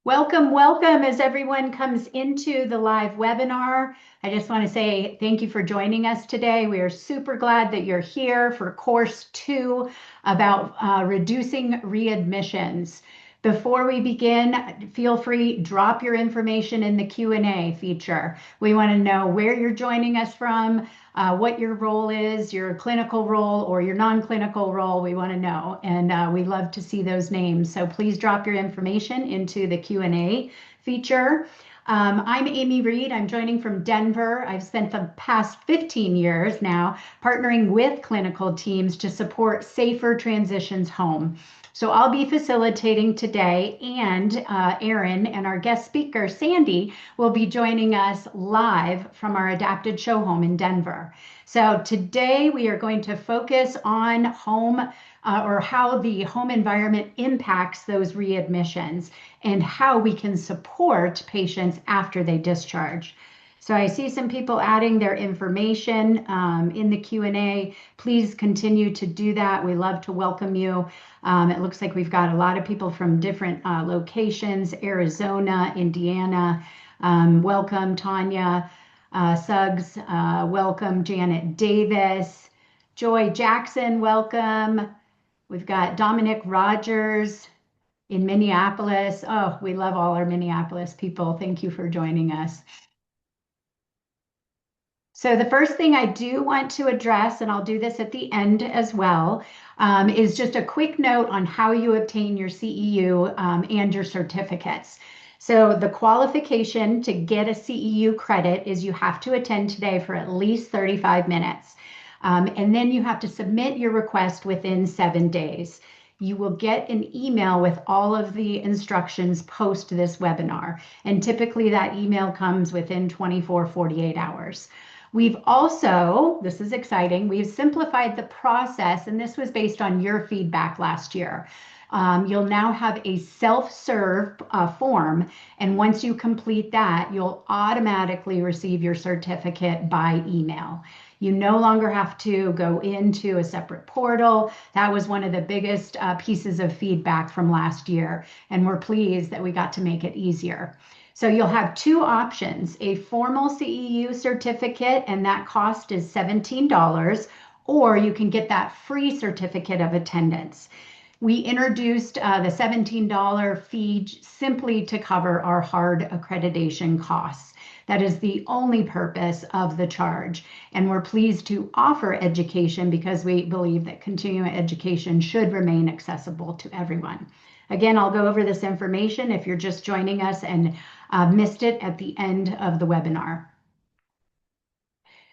Welcome, welcome as everyone comes into the live webinar. I just want to say thank you for joining us today. We are super glad that you're here for course 2 about reducing readmissions. Before we begin, feel free, drop your information in the Q&A feature. We want to know where you're joining us from, what your role is, your clinical role or your non-clinical role. We want to know, and we love to see those names. So please drop your information into the Q&A feature. I'm Amy Reed. I'm joining from Denver. I've spent the past 15 years now partnering with clinical teams to support safer transitions home. So I'll be facilitating today, and Erin and our guest speaker, Sandy, will be joining us live from our adapted show home in Denver. So today we are going to focus on home or how the home environment impacts those readmissions and how we can support patients after they discharge. So I see some people adding their information in the Q&A. Please continue to do that. We love to welcome you. It looks like we've got a lot of people from different locations, Arizona, Indiana. Welcome, Tanya Suggs. Welcome, Janet Davis. Joy Jackson, welcome. We've got Dominic Rogers in Minneapolis. Oh, we love all our Minneapolis people. Thank you for joining us. So the first thing I do want to address, and I'll do this at the end as well, is just a quick note on how you obtain your CEU and your certificates. So the qualification to get a CEU credit is you have to attend today for at least 35 minutes. And then you have to submit your request within 7 days. You will get an email with all of the instructions post this webinar. And typically that email comes within 48 hours. We've also, this is exciting, we've simplified the process, and this was based on your feedback last year. You'll now have a self-serve form, and once you complete that, you'll automatically receive your certificate by email. You no longer have to go into a separate portal. That was one of the biggest pieces of feedback from last year, and we're pleased that we got to make it easier. So you'll have 2 options, a formal CEU certificate, and that cost is $17, or you can get that free certificate of attendance. We introduced the $17 fee simply to cover our hard accreditation costs. That is the only purpose of the charge. And we're pleased to offer education because we believe that continuing education should remain accessible to everyone. Again, I'll go over this information if you're just joining us and missed it at the end of the webinar.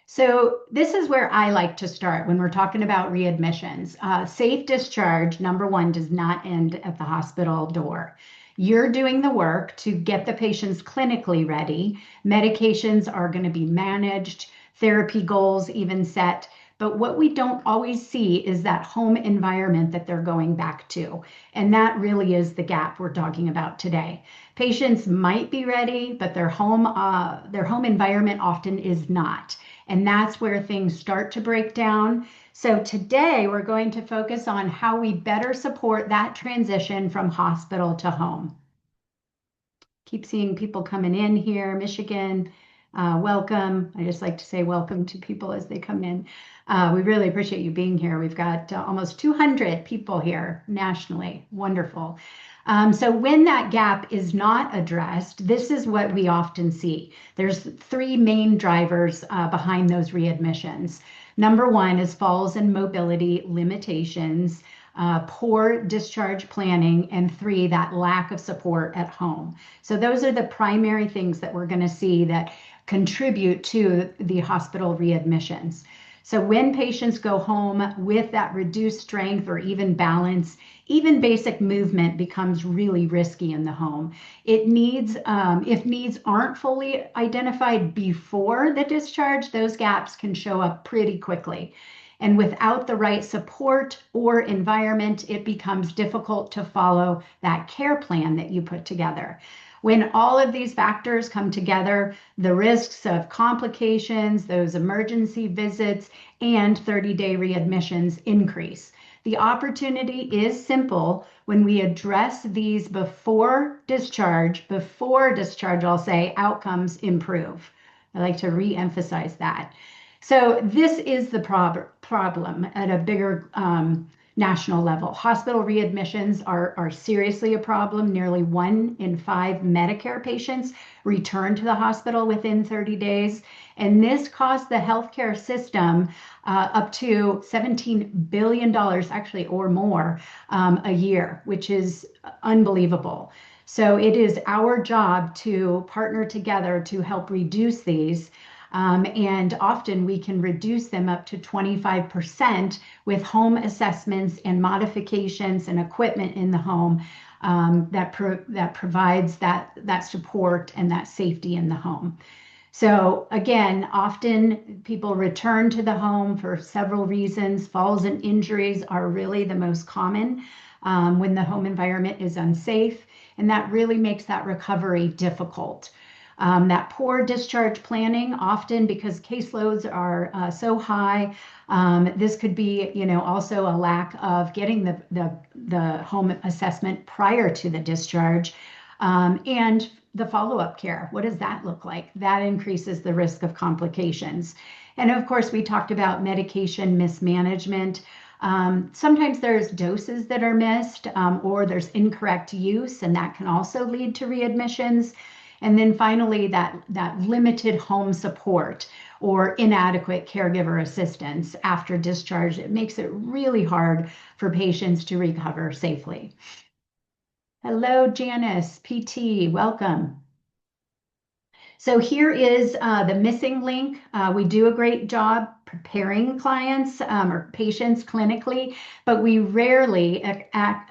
So this is where I like to start when we're talking about readmissions. Safe discharge, number 1, does not end at the hospital door. You're doing the work to get the patients clinically ready. Medications are going to be managed, therapy goals even set. But what we don't always see is that home environment that they're going back to. And that really is the gap we're talking about today. Patients might be ready, but their home environment often is not. And that's where things start to break down. So today we're going to focus on how we better support that transition from hospital to home. Keep seeing people coming in here. Michigan, welcome. I just like to say welcome to people as they come in. We really appreciate you being here. We've got almost 200 people here nationally. Wonderful. So when that gap is not addressed, this is what we often see. There's 3 main drivers behind those readmissions. Number 1 is falls and mobility limitations, poor discharge planning, and 3, that lack of support at home. So those are the primary things that we're going to see that contribute to the hospital readmissions. So when patients go home with that reduced strength or even balance, even basic movement becomes really risky in the home. It needs, if needs aren't fully identified before the discharge, those gaps can show up pretty quickly. And without the right support or environment, it becomes difficult to follow that care plan that you put together. When all of these factors come together, the risks of complications, those emergency visits, and 30-day readmissions increase. The opportunity is simple when we address these before discharge, I'll say, outcomes improve. I like to re-emphasize that. So this is the problem at a bigger national level. Hospital readmissions are seriously a problem. Nearly 1 in 5 Medicare patients return to the hospital within 30 days. And this costs the healthcare system up to $17 billion, actually, or more a year, which is unbelievable. So it is our job to partner together to help reduce these. And often we can reduce them up to 25% with home assessments and modifications and equipment in the home that provides that support and that safety in the home. So again, often people return to the home for several reasons. Falls and injuries are really the most common when the home environment is unsafe, and that really makes that recovery difficult. That poor discharge planning, often because caseloads are so high, this could be, also a lack of getting the home assessment prior to the discharge, and the follow-up care. What does that look like? That increases the risk of complications. And of course, we talked about medication mismanagement. Sometimes there's doses that are missed, or there's incorrect use, and that can also lead to readmissions. And then finally, that limited home support or inadequate caregiver assistance after discharge. It makes it really hard for patients to recover safely. Hello, Janice, PT, welcome. So here is the missing link. We do a great job preparing clients or patients clinically, but we rarely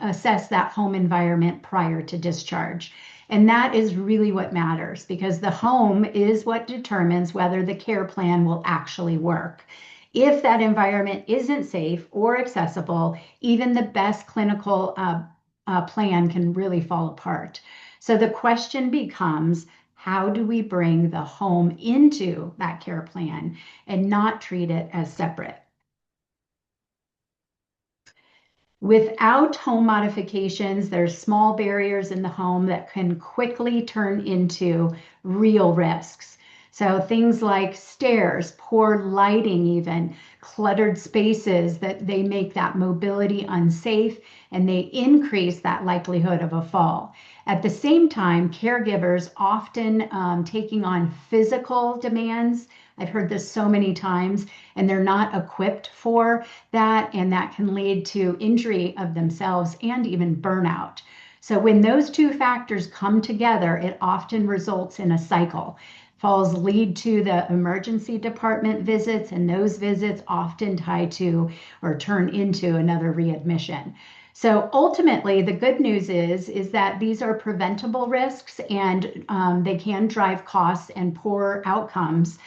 assess that home environment prior to discharge. And that is really what matters, because the home is what determines whether the care plan will actually work. If that environment isn't safe or accessible, even the best clinical plan can really fall apart. So the question becomes, how do we bring the home into that care plan and not treat it as separate? Without home modifications, there's small barriers in the home that can quickly turn into real risks. So things like stairs, poor lighting, even cluttered spaces, that they make that mobility unsafe and they increase that likelihood of a fall. At the same time, caregivers often taking on physical demands. I've heard this so many times, and they're not equipped for that, and that can lead to injury of themselves and even burnout. So when those two factors come together, it often results in a cycle. Falls lead to the emergency department visits, and those visits often tie to or turn into another readmission. So ultimately, the good news is that these are preventable risks, and they can drive costs and poor outcomes,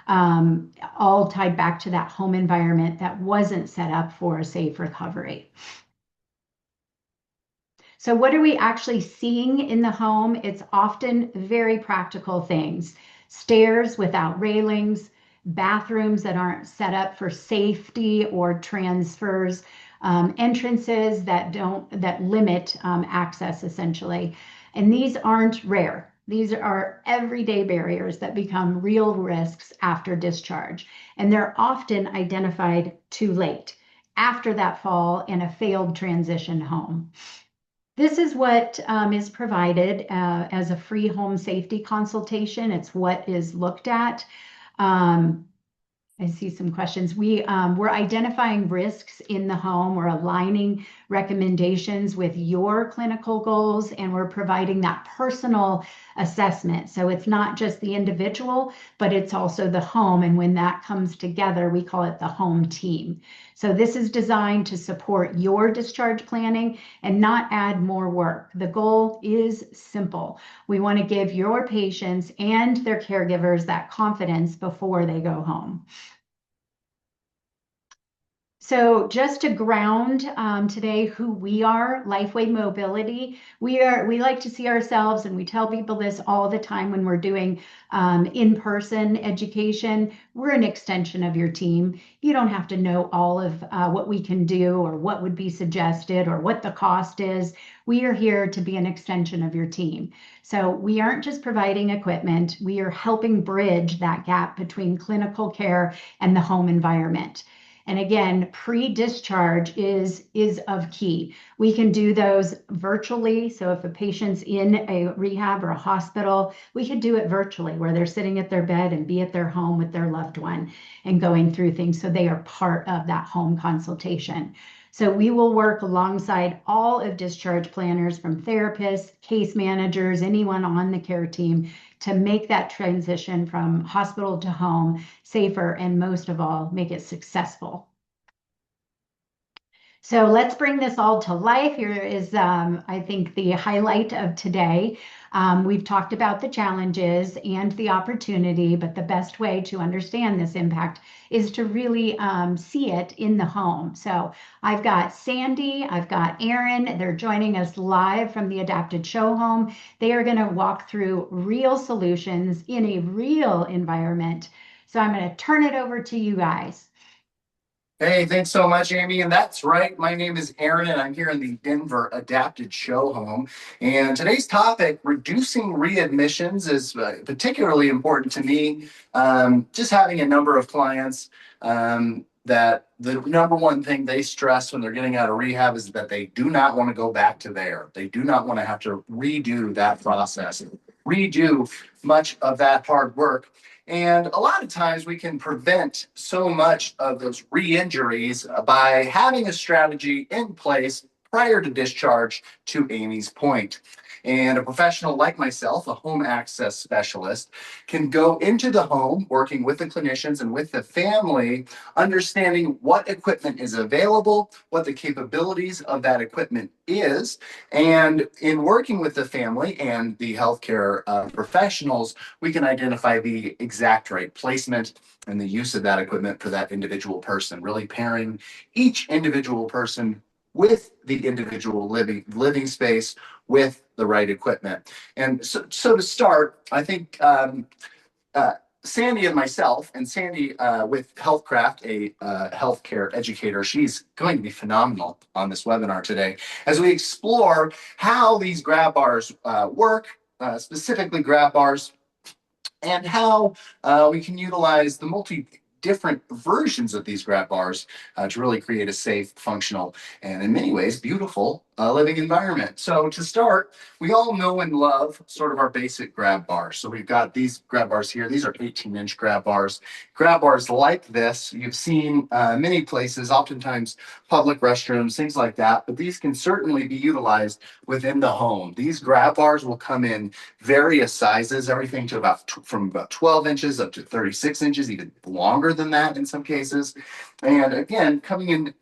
all tied back to that home environment that wasn't set up for a safe recovery. So what are we actually seeing in the home? It's often very practical things. Stairs without railings, bathrooms that aren't set up for safety or transfers, entrances that limit access, essentially. And these aren't rare. These are everyday barriers that become real risks after discharge. And they're often identified too late, after that fall in a failed transition home. This is what is provided as a free home safety consultation. It's what is looked at. I see some questions. We're identifying risks in the home. We're aligning recommendations with your clinical goals, and we're providing that personal assessment. So it's not just the individual, but it's also the home. And when that comes together, we call it the home team. So this is designed to support your discharge planning and not add more work. The goal is simple. We want to give your patients and their caregivers that confidence before they go home. So just to ground today who we are, Lifeway Mobility, we like to see ourselves, and we tell people this all the time when we're doing in-person education. We're an extension of your team. You don't have to know all of what we can do or what would be suggested or what the cost is. We are here to be an extension of your team. So we aren't just providing equipment, we are helping bridge that gap between clinical care and the home environment. And again, pre-discharge is of key. We can do those virtually. So if a patient's in a rehab or a hospital, we could do it virtually where they're sitting at their bed and be at their home with their loved one and going through things so they are part of that home consultation. So we will work alongside all of discharge planners from therapists, case managers, anyone on the care team to make that transition from hospital to home safer, and most of all, make it successful. So let's bring this all to life. Here is, I think, the highlight of today. We've talked about the challenges and the opportunity, but the best way to understand this impact is to really see it in the home. So I've got Sandy, I've got Aaron. They're joining us live from the Adapted Show Home. They are going to walk through real solutions in a real environment. So I'm going to turn it over to you guys. Hey, thanks so much, Amy. And that's right. My name is Aaron, and I'm here in the Denver Adapted Show Home. And today's topic, reducing readmissions, is particularly important to me. Just having a number of clients that the number one thing they stress when they're getting out of rehab is that they do not want to go back to there. They do not want to have to redo that process, redo much of that hard work. And a lot of times we can prevent so much of those re-injuries by having a strategy in place prior to discharge, to Amy's point. And a professional like myself, a home access specialist, can go into the home working with the clinicians and with the family, understanding what equipment is available, what the capabilities of that equipment is. And in working with the family and the healthcare professionals, we can identify the exact right placement and the use of that equipment for that individual person, really pairing each individual person with the individual living space with the right equipment. And so to start, I think Sandy and myself, and Sandy with Healthcraft, a healthcare educator, she's going to be phenomenal on this webinar today as we explore how these grab bars work, specifically grab bars, and how we can utilize the different versions of these grab bars to really create a safe, functional, and in many ways, beautiful living environment. So to start, we all know and love sort of our basic grab bars. So we've got these grab bars here. These are 18-inch grab bars. Grab bars like this, you've seen many places, oftentimes public restrooms, things like that, but these can certainly be utilized within the home. These grab bars will come in various sizes, everything to from about 12 inches up to 36 inches, even longer than that in some cases. And again, coming in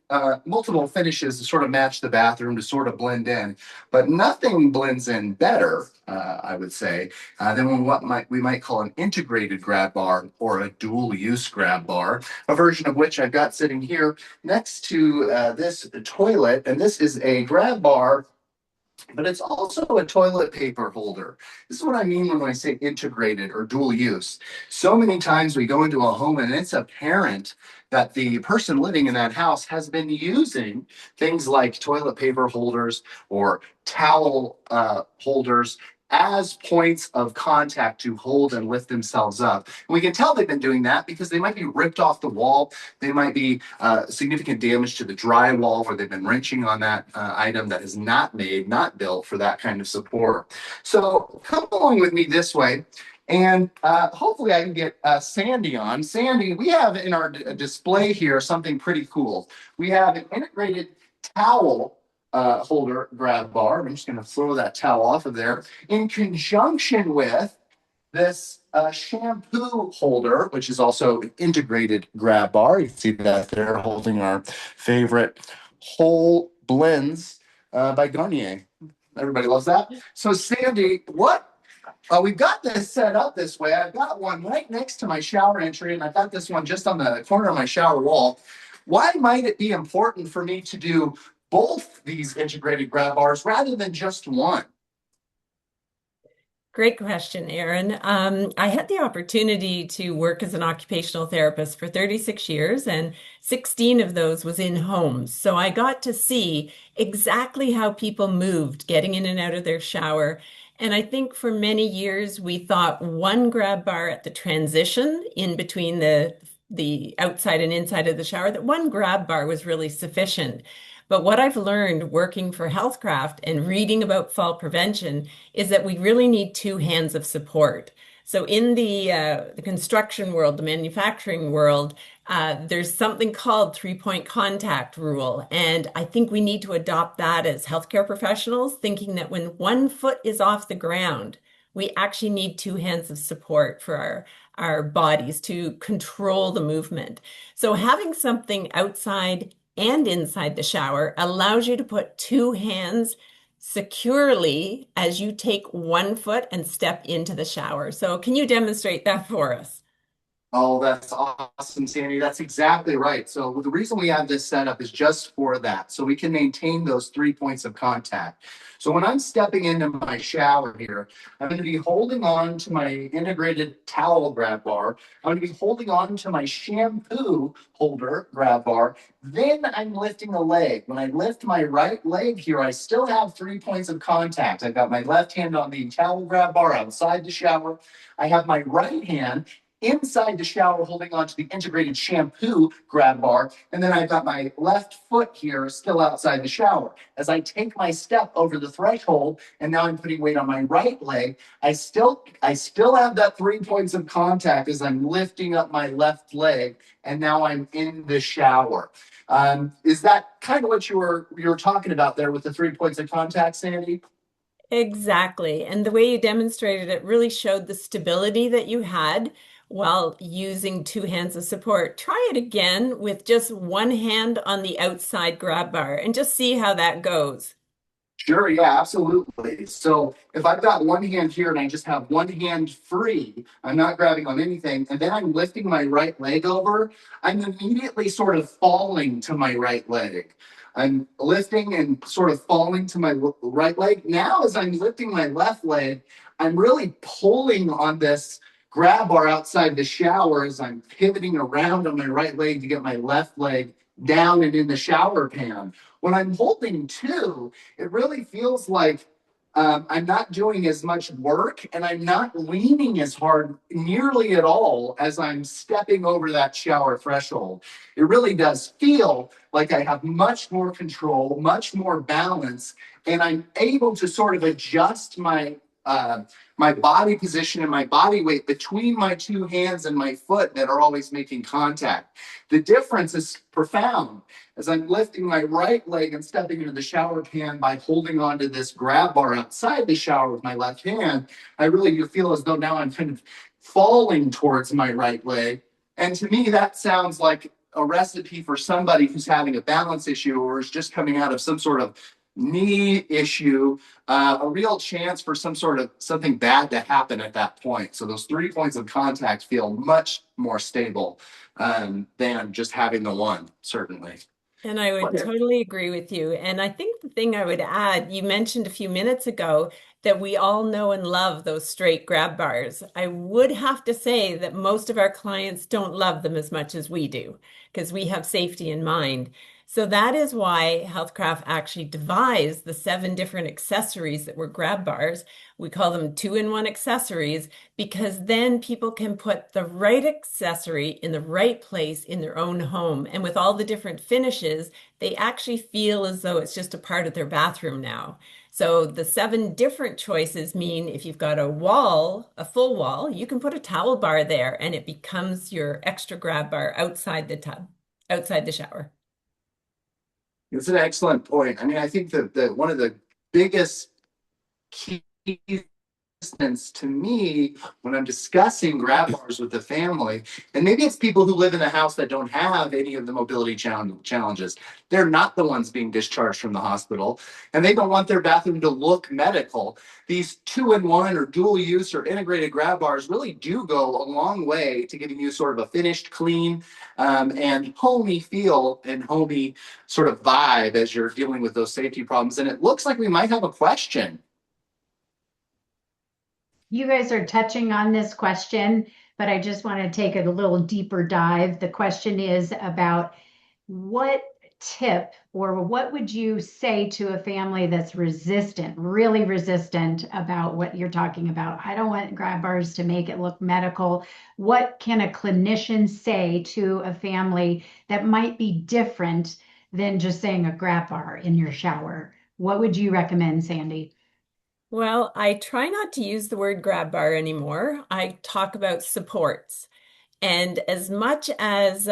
multiple finishes to sort of match the bathroom, to sort of blend in, but nothing blends in better, I would say, than what we might call an integrated grab bar or a dual use grab bar, a version of which I've got sitting here next to this toilet. And this is a grab bar, but it's also a toilet paper holder. This is what I mean when I say integrated or dual use. So many times we go into a home and it's apparent that the person living in that house has been using things like toilet paper holders or towel holders as points of contact to hold and lift themselves up. And we can tell they've been doing that because they might be ripped off the wall. They might be significant damage to the drywall where they've been wrenching on that item that is not made, not built for that kind of support. So come along with me this way. And hopefully I can get Sandy on. Sandy, we have in our display here something pretty cool. We have an integrated towel holder grab bar. I'm just going to throw that towel off of there in conjunction with this shampoo holder, which is also an integrated grab bar. You can see that there holding our favorite whole blends by Garnier. Everybody loves that. So Sandy, we've got this set up this way. I've got one right next to my shower entry, and I've got this one just on the corner of my shower wall. Why might it be important for me to do both these integrated grab bars rather than just one? Great question, Aaron. I had the opportunity to work as an occupational therapist for 36 years, and 16 of those was in homes. So I got to see exactly how people moved getting in and out of their shower. And I think for many years we thought one grab bar at the transition in between the outside and inside of the shower, that one grab bar was really sufficient. But what I've learned working for Healthcraft and reading about fall prevention is that we really need two hands of support. So in the construction world, the manufacturing world, there's something called three-point contact rule. And I think we need to adopt that as healthcare professionals, thinking that when one foot is off the ground, we actually need two hands of support for our bodies to control the movement. So having something outside and inside the shower allows you to put two hands securely as you take one foot and step into the shower. So can you demonstrate that for us? Oh, that's awesome, Sandy. That's exactly right. So the reason we have this set up is just for that, so we can maintain those 3 points of contact. So when I'm stepping into my shower here, I'm going to be holding on to my integrated towel grab bar. I'm going to be holding on to my shampoo holder grab bar. Then I'm lifting a leg. When I lift my right leg here, I still have 3 points of contact. I've got my left hand on the towel grab bar outside the shower. I have my right hand inside the shower holding onto the integrated shampoo grab bar. And then I've got my left foot here still outside the shower. As I take my step over the threshold, and now I'm putting weight on my right leg, I still have that 3 points of contact as I'm lifting up my left leg, and now I'm in the shower. Is that kind of what you were talking about there with the 3 points of contact, Sandy? Exactly. And the way you demonstrated it really showed the stability that you had while using two hands of support. Try it again with just one hand on the outside grab bar and just see how that goes. Sure, yeah, absolutely. So if I've got one hand here and I just have one hand free, I'm not grabbing on anything, and then I'm lifting my right leg over, I'm immediately sort of falling to my right leg. I'm lifting and sort of falling to my right leg. Now, as I'm lifting my left leg, I'm really pulling on this grab bar outside the shower as I'm pivoting around on my right leg to get my left leg down and in the shower pan. When I'm holding two, it really feels like I'm not doing as much work and I'm not leaning as hard nearly at all as I'm stepping over that shower threshold. It really does feel like I have much more control, much more balance, and I'm able to sort of adjust my body position and my body weight between my two hands and my foot that are always making contact. The difference is profound. As I'm lifting my right leg and stepping into the shower pan by holding onto this grab bar outside the shower with my left hand, I really do feel as though now I'm kind of falling towards my right leg. And to me, that sounds like a recipe for somebody who's having a balance issue or is just coming out of some sort of knee issue, a real chance for some sort of something bad to happen at that point. So those 3 points of contact feel much more stable than just having the one, certainly. And I would totally agree with you. And I think the thing I would add, you mentioned a few minutes ago that we all know and love those straight grab bars. I would have to say that most of our clients don't love them as much as we do because we have safety in mind. So that is why Healthcraft actually devised the 7 different accessories that were grab bars. We call them two-in-one accessories because then people can put the right accessory in the right place in their own home. And with all the different finishes, they actually feel as though it's just a part of their bathroom now. So the 7 different choices mean if you've got a wall, a full wall, you can put a towel bar there and it becomes your extra grab bar outside the tub, outside the shower. It's an excellent point. I mean, I think that one of the biggest keys to me when I'm discussing grab bars with the family, and maybe it's people who live in a house that don't have any of the mobility challenges. They're not the ones being discharged from the hospital, and they don't want their bathroom to look medical. These 2-in-1 or dual use or integrated grab bars really do go a long way to giving you sort of a finished, clean, and homey feel and homey sort of vibe as you're dealing with those safety problems. And it looks like we might have a question. You guys are touching on this question, but I just want to take a little deeper dive. The question is about what tip or what would you say to a family that's resistant, really resistant about what you're talking about? I don't want grab bars to make it look medical. What can a clinician say to a family that might be different than just saying a grab bar in your shower? What would you recommend, Sandy? Well, I try not to use the word grab bar anymore. I talk about supports. And as much as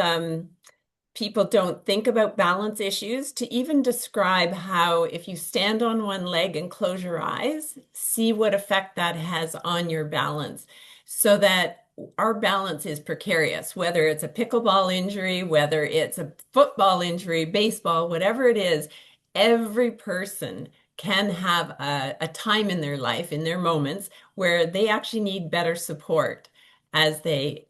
people don't think about balance issues, to even describe how if you stand on one leg and close your eyes, see what effect that has on your balance, so that our balance is precarious, whether it's a pickleball injury, whether it's a football injury, baseball, whatever it is, every person can have a time in their life, in their moments, where they actually need better support as they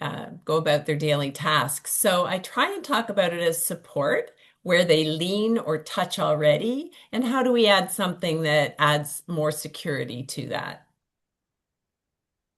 go about their daily tasks. So I try and talk about it as support, where they lean or touch already, and how do we add something that adds more security to that?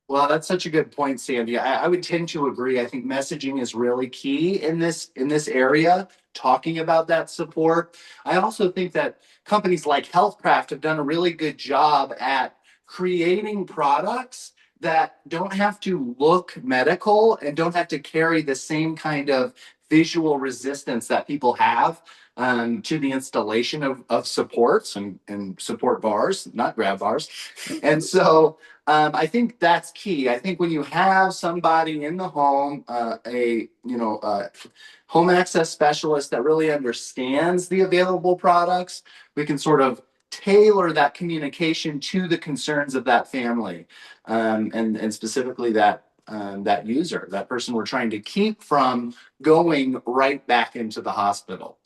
Well, that's such a good point, Sandy. I would tend to agree. I think messaging is really key in this area, talking about that support. I also think that companies like Healthcraft have done a really good job at creating products that don't have to look medical and don't have to carry the same kind of visual resistance that people have to the installation of supports and support bars, not grab bars. And so I think that's key. I think when you have somebody in the home, home access specialist that really understands the available products, we can sort of tailor that communication to the concerns of that family, and specifically that user, that person we're trying to keep from going right back into the hospital.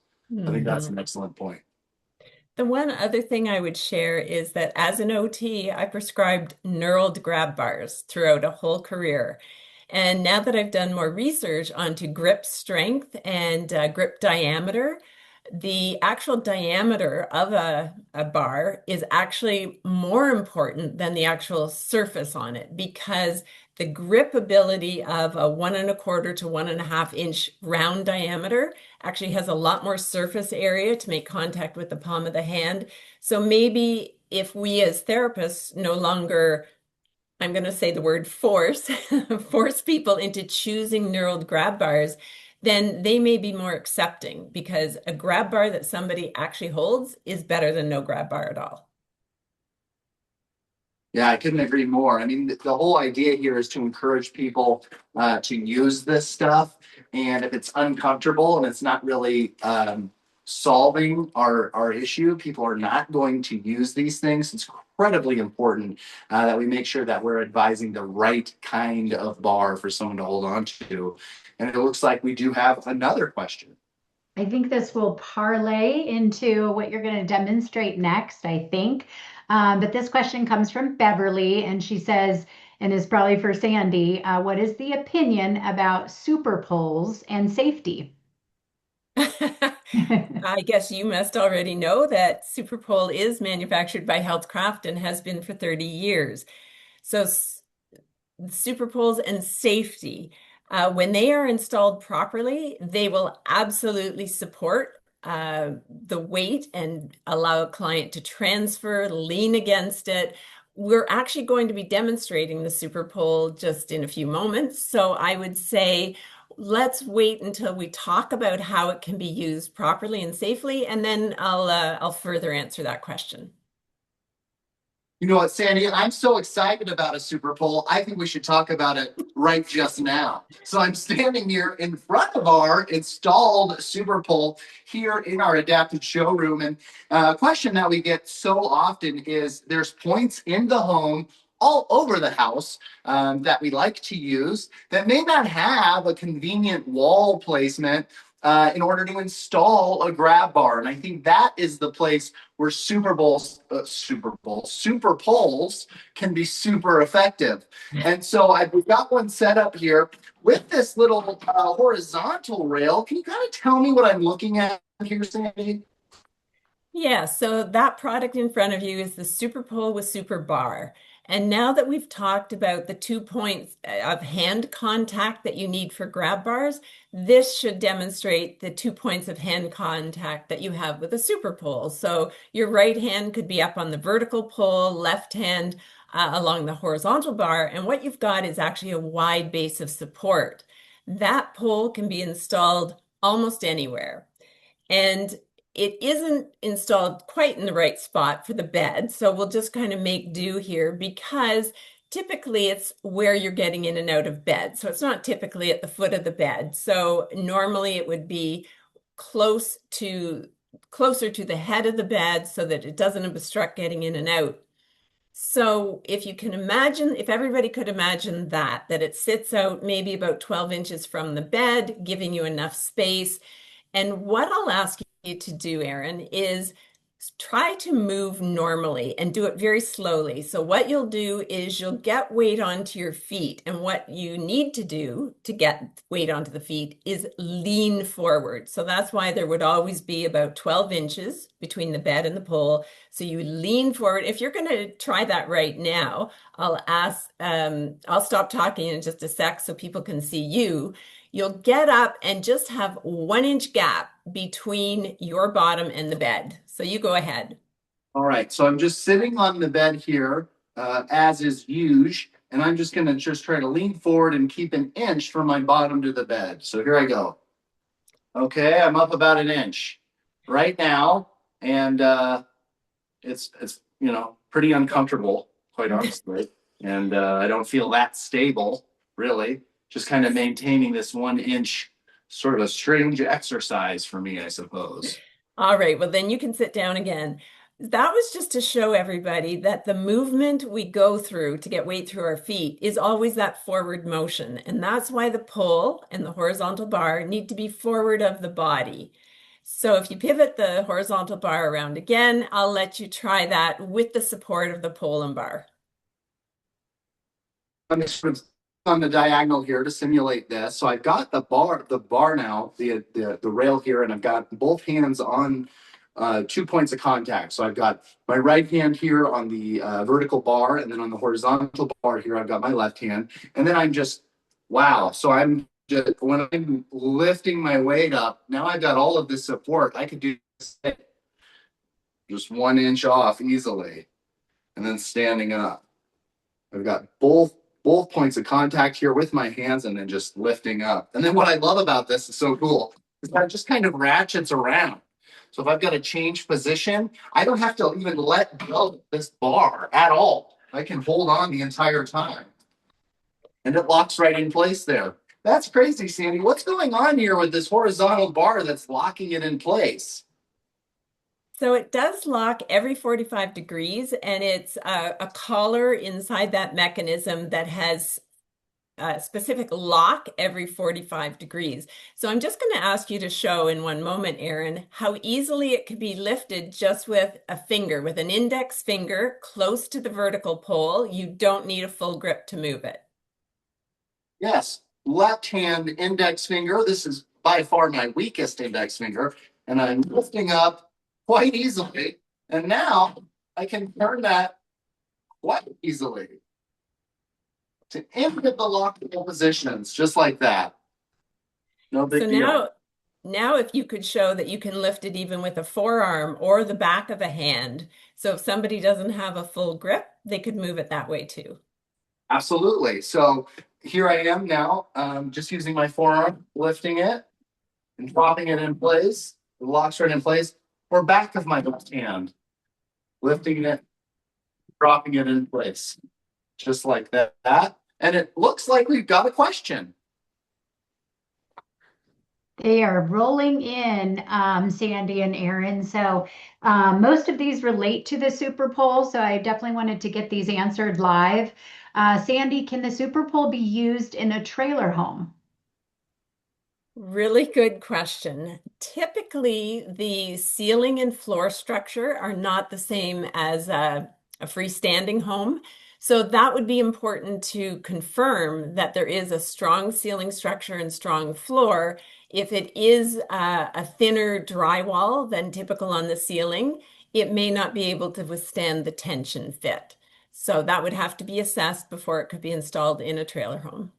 I think that's an excellent point. The one other thing I would share is that as an OT, I prescribed knurled grab bars throughout a whole career. And now that I've done more research onto grip strength and grip diameter, the actual diameter of a bar is actually more important than the actual surface on it, because the grip ability of a 1¼ to 1½ inch round diameter actually has a lot more surface area to make contact with the palm of the hand. So maybe if we as therapists no longer, I'm going to say the word force, force people into choosing knurled grab bars, then they may be more accepting, because a grab bar that somebody actually holds is better than no grab bar at all. Yeah, I couldn't agree more. I mean, the whole idea here is to encourage people to use this stuff. And if it's uncomfortable and it's not really solving our issue, people are not going to use these things. It's incredibly important that we make sure that we're advising the right kind of bar for someone to hold on to. And it looks like we do have another question. I think this will parlay into what you're going to demonstrate next, I think. But this question comes from Beverly, and she says, and is probably for Sandy, what is the opinion about super poles and safety? I guess you must already know that Superpole is manufactured by Healthcraft and has been for 30 years. So Superpoles and safety, when they are installed properly, they will absolutely support the weight and allow a client to transfer, lean against it. We're actually going to be demonstrating the Superpole just in a few moments. So I would say, let's wait until we talk about how it can be used properly and safely, and then I'll further answer that question. You know what, Sandy? I'm so excited about a super poll. I think we should talk about it right just now. So I'm standing here in front of our installed super poll here in our adapted showroom. And a question that we get so often is there's points in the home all over the house that we like to use that may not have a convenient wall placement in order to install a grab bar. And I think that is the place where super poles can be super effective. And so we've got one set up here with this little horizontal rail. Can you kind of tell me what I'm looking at here, Sandy? Yeah, so that product in front of you is the Super Pole with Super Bar. And now that we've talked about the 2 points of hand contact that you need for grab bars, this should demonstrate the 2 points of hand contact that you have with a super pole. So your right hand could be up on the vertical pole, left hand along the horizontal bar, and what you've got is actually a wide base of support. That pole can be installed almost anywhere. And it isn't installed quite in the right spot for the bed. So we'll just kind of make do here because typically it's where you're getting in and out of bed. So it's not typically at the foot of the bed. So normally it would be closer to the head of the bed so that it doesn't obstruct getting in and out. So if you can imagine, if everybody could imagine that it sits out maybe about 12 inches from the bed, giving you enough space. And what I'll ask you to do, Erin, is try to move normally and do it very slowly. So what you'll do is you'll get weight onto your feet. And what you need to do to get weight onto the feet is lean forward. So that's why there would always be about 12 inches between the bed and the pole. So you lean forward. If you're going to try that right now, I'll stop talking in just a sec so people can see you. You'll get up and just have 1 inch gap between your bottom and the bed. So you go ahead. All right, so I'm just sitting on the bed here, as is usual, and I'm just gonna try to lean forward and keep 1 inch from my bottom to the bed. So here I go. Okay, I'm up about 1 inch right now, and it's pretty uncomfortable, quite honestly, and I don't feel that stable, really. Just kind of maintaining this 1 inch, sort of a strange exercise for me, I suppose. All right, well, then you can sit down again. That was just to show everybody that the movement we go through to get weight through our feet is always that forward motion. And that's why the pole and the horizontal bar need to be forward of the body. So if you pivot the horizontal bar around again, I'll let you try that with the support of the pole and bar. I'm just on the diagonal here to simulate this. So I've got the bar now, the rail here, and I've got both hands on 2 points of contact. So I've got my right hand here on the vertical bar, and then on the horizontal bar here, I've got my left hand. And then I'm just, wow. So I'm just, when I'm lifting my weight up, now I've got all of this support. I could do this just 1 inch off easily, and then standing up. I've got both points of contact here with my hands and then just lifting up. And then what I love about this is so cool is that it just kind of ratchets around. So if I've got to change position, I don't have to even let go of this bar at all. I can hold on the entire time. And it locks right in place there. That's crazy, Sandy. What's going on here with this horizontal bar that's locking it in place? So it does lock every 45 degrees, and it's a collar inside that mechanism that has a specific lock every 45 degrees. So I'm just going to ask you to show in one moment, Erin, how easily it can be lifted just with a finger, with an index finger close to the vertical pole. You don't need a full grip to move it. Yes, left hand index finger. This is by far my weakest index finger, and I'm lifting up quite easily. And now I can turn that quite easily to any of the lockable positions, just like that. No big deal. Now if you could show that you can lift it even with a forearm or the back of a hand. So if somebody doesn't have a full grip, they could move it that way too. Absolutely. So here I am now, just using my forearm, lifting it and dropping it in place. It locks right in place. Or back of my left hand, lifting it, dropping it in place, just like that. And it looks like we've got a question. They are rolling in, Sandy and Aaron. So most of these relate to the Super Bowl. So I definitely wanted to get these answered live. Sandy, can the Super Bowl be used in a trailer home? Really good question. Typically, the ceiling and floor structure are not the same as a freestanding home. So that would be important to confirm that there is a strong ceiling structure and strong floor. If it is a thinner drywall than typical on the ceiling, it may not be able to withstand the tension fit. So that would have to be assessed before it could be installed in a trailer home.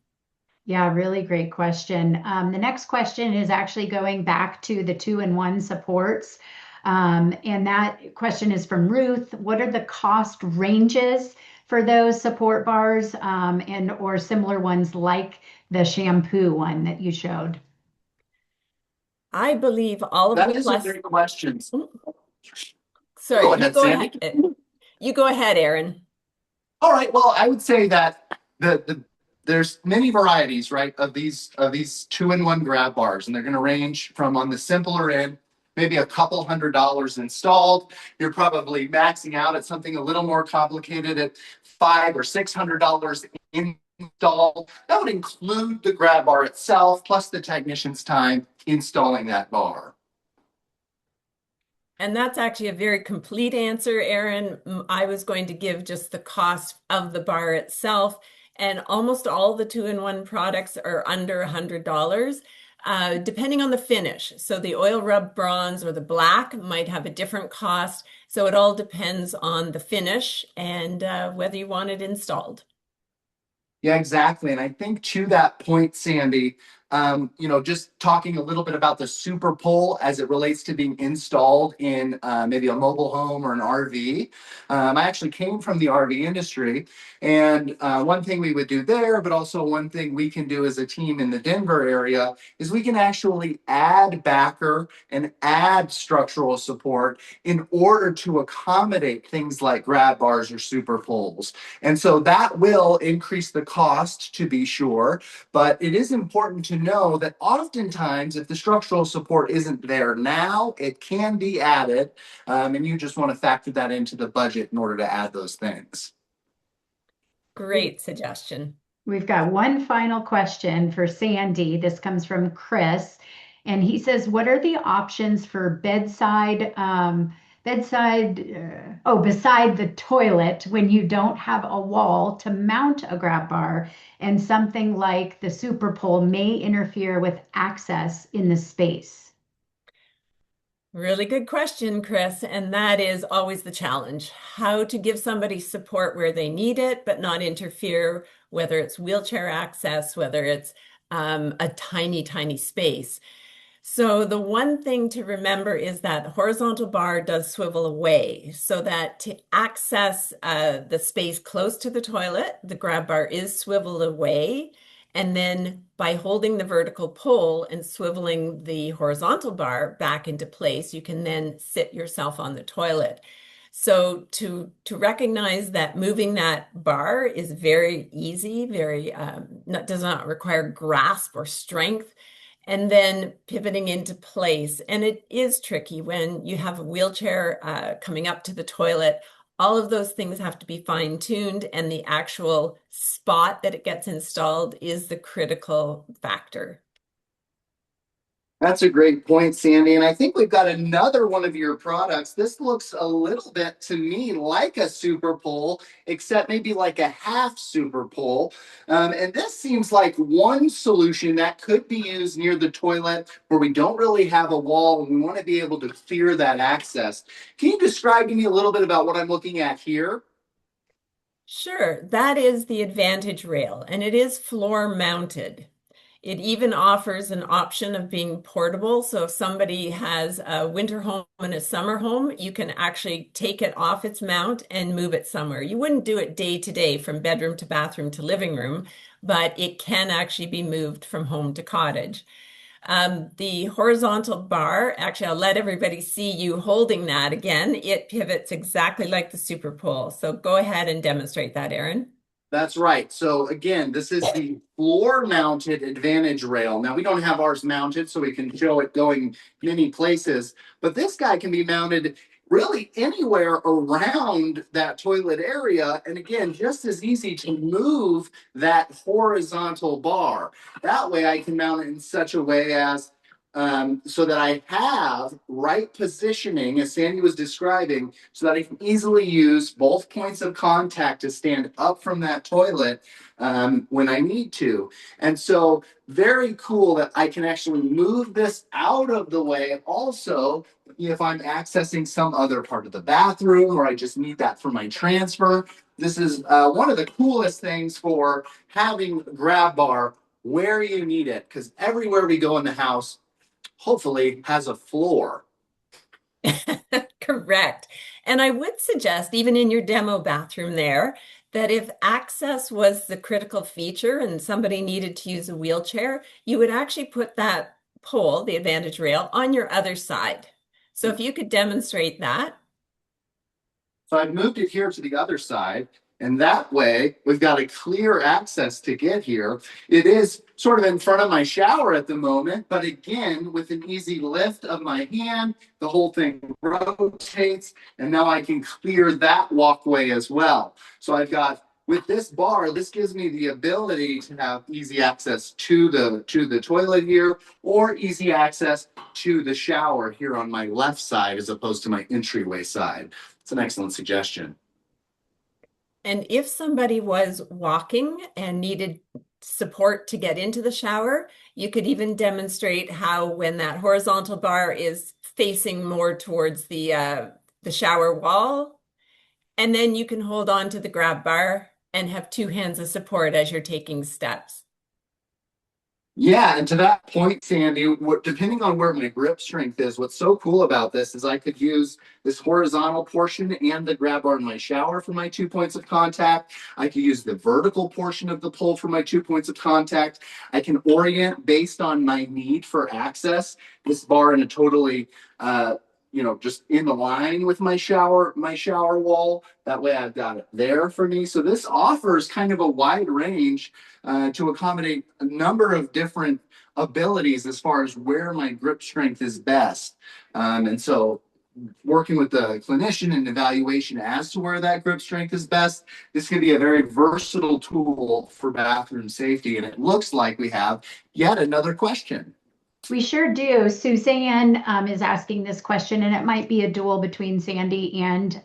Yeah, really great question. The next question is actually going back to the two-in-one supports. And that question is from Ruth. What are the cost ranges for those support bars and or similar ones like the shampoo one that you showed? I believe all of the That is a plus. great question. Sorry, Go you ahead, go Sandy. ahead. You go ahead, Aaron. All right. Well, I would say that there's many varieties, right, of these two-in-one grab bars, and they're going to range from on the simpler end, maybe a couple $100 installed. You're probably maxing out at something a little more complicated at $500 or $600 installed. That would include the grab bar itself, plus the technician's time installing that bar. And that's actually a very complete answer, Aaron. I was going to give just the cost of the bar itself, and almost all the two-in-one products are under $100, depending on the finish. So the oil rub bronze or the black might have a different cost. So it all depends on the finish and whether you want it installed. Yeah, exactly. And I think to that point, Sandy, just talking a little bit about the super pole as it relates to being installed in maybe a mobile home or an RV. I actually came from the RV industry, and one thing we would do there, but also one thing we can do as a team in the Denver area, is we can actually add backer and add structural support in order to accommodate things like grab bars or super poles. And so that will increase the cost, to be sure, but it is important to know that oftentimes if the structural support isn't there now, it can be added, and you just want to factor that into the budget in order to add those things. Great suggestion. We've got one final question for Sandy. This comes from Chris, and he says, "What are the options for beside the toilet when you don't have a wall to mount a grab bar, and something like the super pole may interfere with access in the space?" Really good question, Chris. And that is always the challenge. How to give somebody support where they need it, but not interfere, whether it's wheelchair access, whether it's a tiny, tiny space. So the one thing to remember is that the horizontal bar does swivel away, so that to access the space close to the toilet, the grab bar is swiveled away. And then by holding the vertical pole and swiveling the horizontal bar back into place, you can then sit yourself on the toilet. So to recognize that moving that bar is very easy, does not require grasp or strength, and then pivoting into place. And it is tricky when you have a wheelchair coming up to the toilet. All of those things have to be fine-tuned, and the actual spot that it gets installed is the critical factor. That's a great point, Sandy. And I think we've got another one of your products. This looks a little bit to me like a super pole, except maybe like a half super pole. And this seems like one solution that could be used near the toilet where we don't really have a wall and we want to be able to clear that access. Can you describe to me a little bit about what I'm looking at here? Sure, that is the Advantage rail, and it is floor mounted. It even offers an option of being portable. So if somebody has a winter home and a summer home, you can actually take it off its mount and move it somewhere. You wouldn't do it day to day from bedroom to bathroom to living room, but it can actually be moved from home to cottage. The horizontal bar, actually, I'll let everybody see you holding that again. It pivots exactly like the super pole. So go ahead and demonstrate that, Aaron. That's right. So again, this is the floor-mounted Advantage rail. Now we don't have ours mounted, so we can show it going many places, but this guy can be mounted really anywhere around that toilet area. And again, just as easy to move that horizontal bar. That way I can mount it in such a way as so that I have right positioning, as Sandy was describing, so that I can easily use both points of contact to stand up from that toilet when I need to. And so very cool that I can actually move this out of the way also if I'm accessing some other part of the bathroom or I just need that for my transfer. This is one of the coolest things for having grab bar where you need it, because everywhere we go in the house, hopefully has a floor. Correct. And I would suggest, even in your demo bathroom there, that if access was the critical feature and somebody needed to use a wheelchair, you would actually put that pole, the Advantage rail, on your other side. So if you could demonstrate that. So I've moved it here to the other side, and that way we've got a clear access to get here. It is sort of in front of my shower at the moment, but again, with an easy lift of my hand, the whole thing rotates, and now I can clear that walkway as well. So I've got, with this bar, this gives me the ability to have easy access to the toilet here, or easy access to the shower here on my left side as opposed to my entryway side. It's an excellent suggestion. And if somebody was walking and needed support to get into the shower, you could even demonstrate how when that horizontal bar is facing more towards the shower wall, and then you can hold on to the grab bar and have two hands of support as you're taking steps. Yeah, and to that point, Sandy, depending on where my grip strength is, what's so cool about this is I could use this horizontal portion and the grab bar in my shower for my 2 points of contact. I could use the vertical portion of the pole for my 2 points of contact. I can orient based on my need for access this bar in a totally just in the line with my shower wall. That way I've got it there for me. So this offers kind of a wide range to accommodate a number of different abilities as far as where my grip strength is best. And so working with the clinician and evaluation as to where that grip strength is best, this can be a very versatile tool for bathroom safety. And it looks like we have yet another question. We sure do. Suzanne is asking this question, and it might be a duel between Sandy and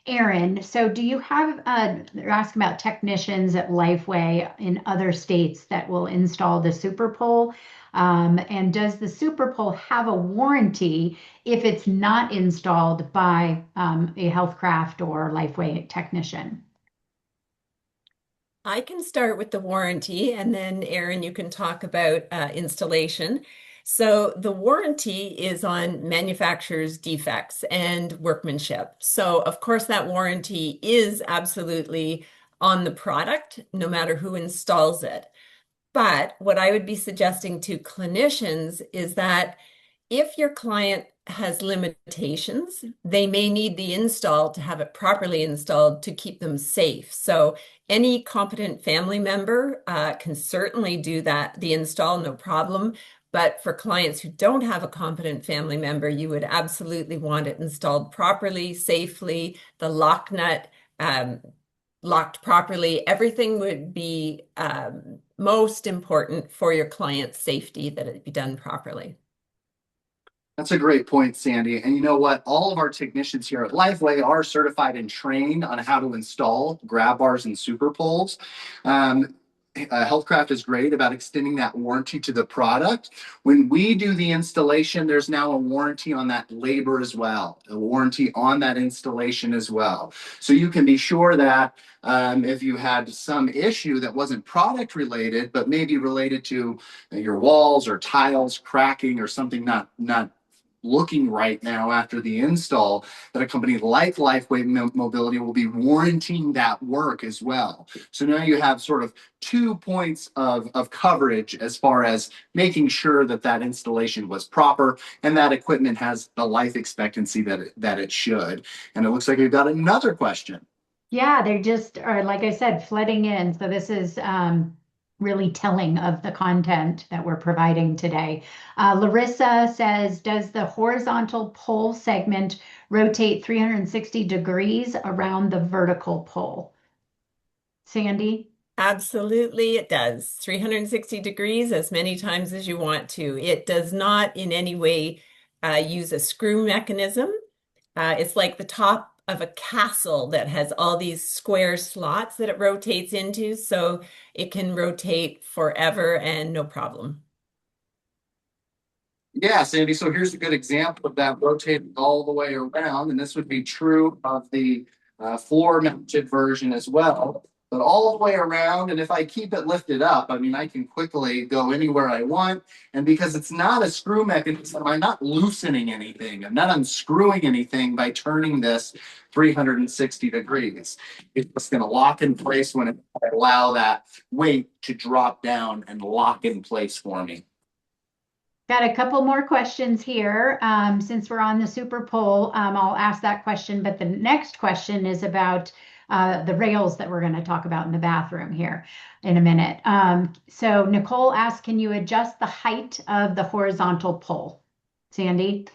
Aaron. So do you have, they're asking about technicians at Lifeway in other states that will install the super pole. And does the super pole have a warranty if it's not installed by a Healthcraft or Lifeway technician? I can start with the warranty, and then Aaron, you can talk about installation. So the warranty is on manufacturer's defects and workmanship. So of course that warranty is absolutely on the product, no matter who installs it. But what I would be suggesting to clinicians is that if your client has limitations, they may need the install to have it properly installed to keep them safe. So any competent family member can certainly do the install, no problem. But for clients who don't have a competent family member, you would absolutely want it installed properly, safely, the lock nut locked properly. Everything would be most important for your client's safety, that it be done properly. That's a great point, Sandy. And you know what? All of our technicians here at Lifeway are certified and trained on how to install grab bars and super poles. Healthcraft is great about extending that warranty to the product. When we do the installation, there's now a warranty on that labor as well, a warranty on that installation as well. So you can be sure that if you had some issue that wasn't product related, but maybe related to your walls or tiles cracking or something not looking right now after the install, that a company like Lifeway Mobility will be warranting that work as well. So now you have sort of 2 points of coverage as far as making sure that that installation was proper and that equipment has the life expectancy that it should. And it looks like we've got another question. Yeah, they just are, like I said, flooding in. So this is really telling of the content that we're providing today. Larissa says, does the horizontal pole segment rotate 360 degrees around the vertical pole? Sandy? Absolutely, it does. 360 degrees as many times as you want to. It does not in any way use a screw mechanism. It's like the top of a castle that has all these square slots that it rotates into, so it can rotate forever and no problem. Yeah, Sandy. So here's a good example of that rotating all the way around. And this would be true of the floor mounted version as well, but all the way around. And if I keep it lifted up, I mean, I can quickly go anywhere I want. And because it's not a screw mechanism, I'm not loosening anything. I'm not unscrewing anything by turning this 360 degrees. It's just going to lock in place when I allow that weight to drop down and lock in place for me. Got a couple more questions here. Since we're on the super poll, I'll ask that question, but the next question is about the rails that we're going to talk about in the bathroom here in a minute. So Nicole asked, can you adjust the height of the horizontal pole? Sandy?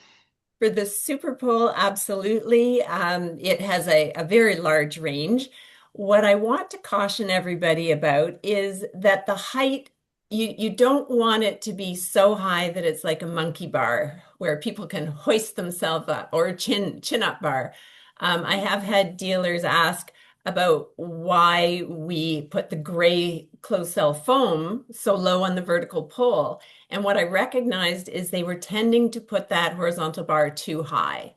For the super pole, absolutely. It has a very large range. What I want to caution everybody about is that the height, you don't want it to be so high that it's like a monkey bar where people can hoist themselves up, or a chin up bar. I have had dealers ask about why we put the gray closed cell foam so low on the vertical pole. And what I recognized is they were tending to put that horizontal bar too high.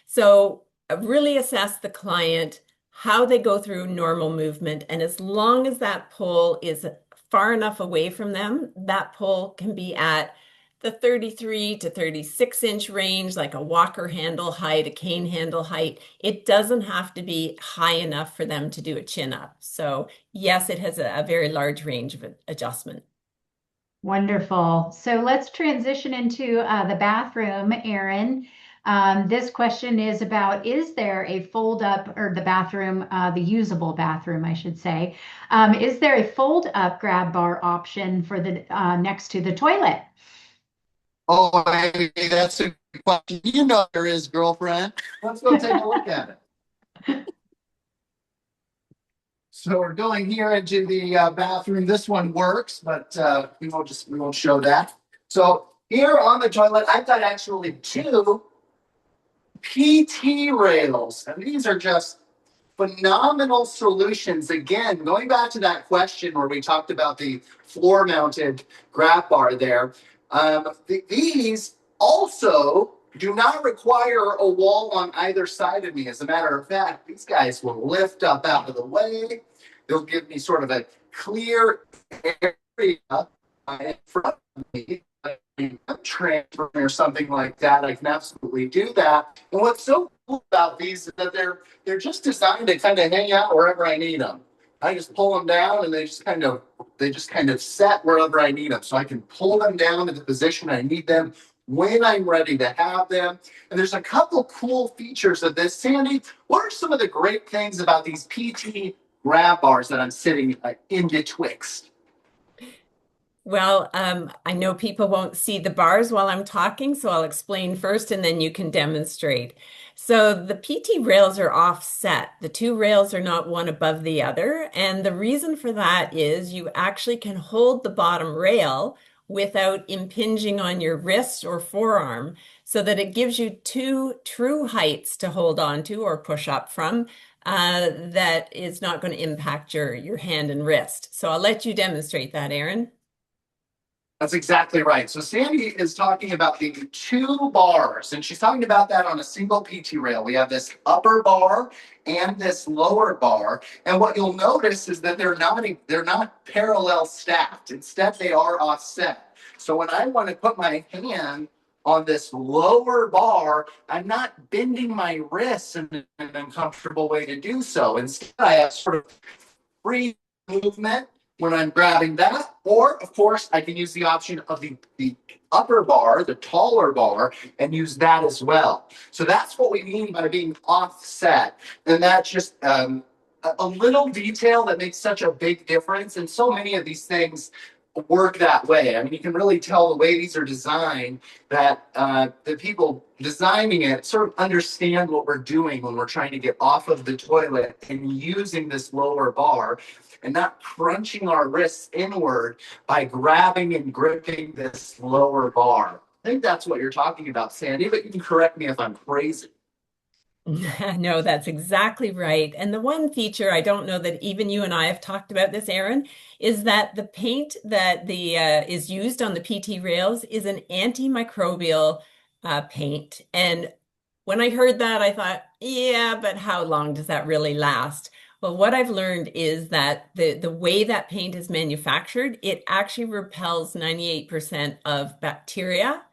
So really assess the client, how they go through normal movement. And as long as that pole is far enough away from them, that pole can be at the 33 to 36 inch range, like a walker handle height, a cane handle height. It doesn't have to be high enough for them to do a chin up. So yes, it has a very large range of adjustment. Wonderful. So let's transition into the bathroom, Erin. This question is about, is there a fold up, or the bathroom, the usable bathroom, I should say, is there a fold up grab bar option for the next to the toilet? Oh, baby, that's a good question. You know there is, girlfriend. Let's go take a look at it. So we're going here into the bathroom. This one works, but we won't show that. So here on the toilet, I've got actually two PT rails, and these are just phenomenal solutions. Again, going back to that question where we talked about the floor mounted grab bar there, these also do not require a wall on either side of me. As a matter of fact, these guys will lift up out of the way. They'll give me sort of a clear area in front of me. Transfer or something like that, I can absolutely do that. And what's so cool about these is that they're just designed to kind of hang out wherever I need them. I just pull them down, and they just kind of set wherever I need them. So I can pull them down to the position I need them when I'm ready to have them. And there's a couple cool features of this. Sandy, what are some of the great things about these PT grab bars that I'm sitting in betwixt? Well, I know people won't see the bars while I'm talking, so I'll explain first and then you can demonstrate. So the PT rails are offset. The two rails are not one above the other. And the reason for that is you actually can hold the bottom rail without impinging on your wrist or forearm, so that it gives you two true heights to hold on to or push up from. That is not going to impact your hand and wrist. So I'll let you demonstrate that, Erin. That's exactly right. So Sandy is talking about the two bars, and she's talking about that on a single PT rail. We have this upper bar and this lower bar, and what you'll notice is that they're not parallel stacked. Instead, they are offset. So when I want to put my hand on this lower bar, I'm not bending my wrists in an uncomfortable way to do so. Instead, I have sort of free movement when I'm grabbing that. Or, of course, I can use the option of the upper bar, the taller bar, and use that as well. So that's what we mean by being offset. And that just a little detail that makes such a big difference. And so many of these things work that way. I mean, you can really tell the way these are designed that the people designing it sort of understand what we're doing when we're trying to get off of the toilet and using this lower bar and not crunching our wrists inward by grabbing and gripping this lower bar. I think that's what you're talking about, Sandy, but you can correct me if I'm crazy. No, that's exactly right. And the one feature, I don't know that even you and I have talked about this, Aaron, is that the paint that the is used on the PT rails is an antimicrobial paint. And when I heard that, I thought, yeah, but how long does that really last? Well, what I've learned is that the way that paint is manufactured, it actually repels 98% of bacteria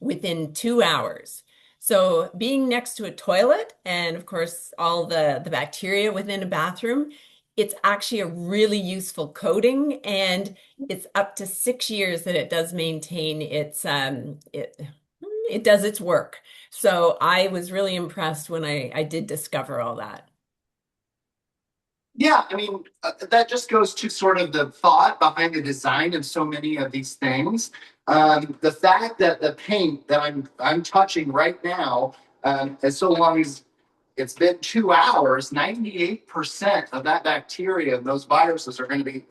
within 2 hours. So being next to a toilet and of course all the bacteria within a bathroom, it's actually a really useful coating, and it's up to 6 years that it does maintain it does its work. So I was really impressed when I did discover all that. Yeah, I mean, that just goes to sort of the thought behind the design of so many of these things. The fact that the paint that I'm touching right now, as so long as it's been 2 hours, 98% of that bacteria and those viruses are going to be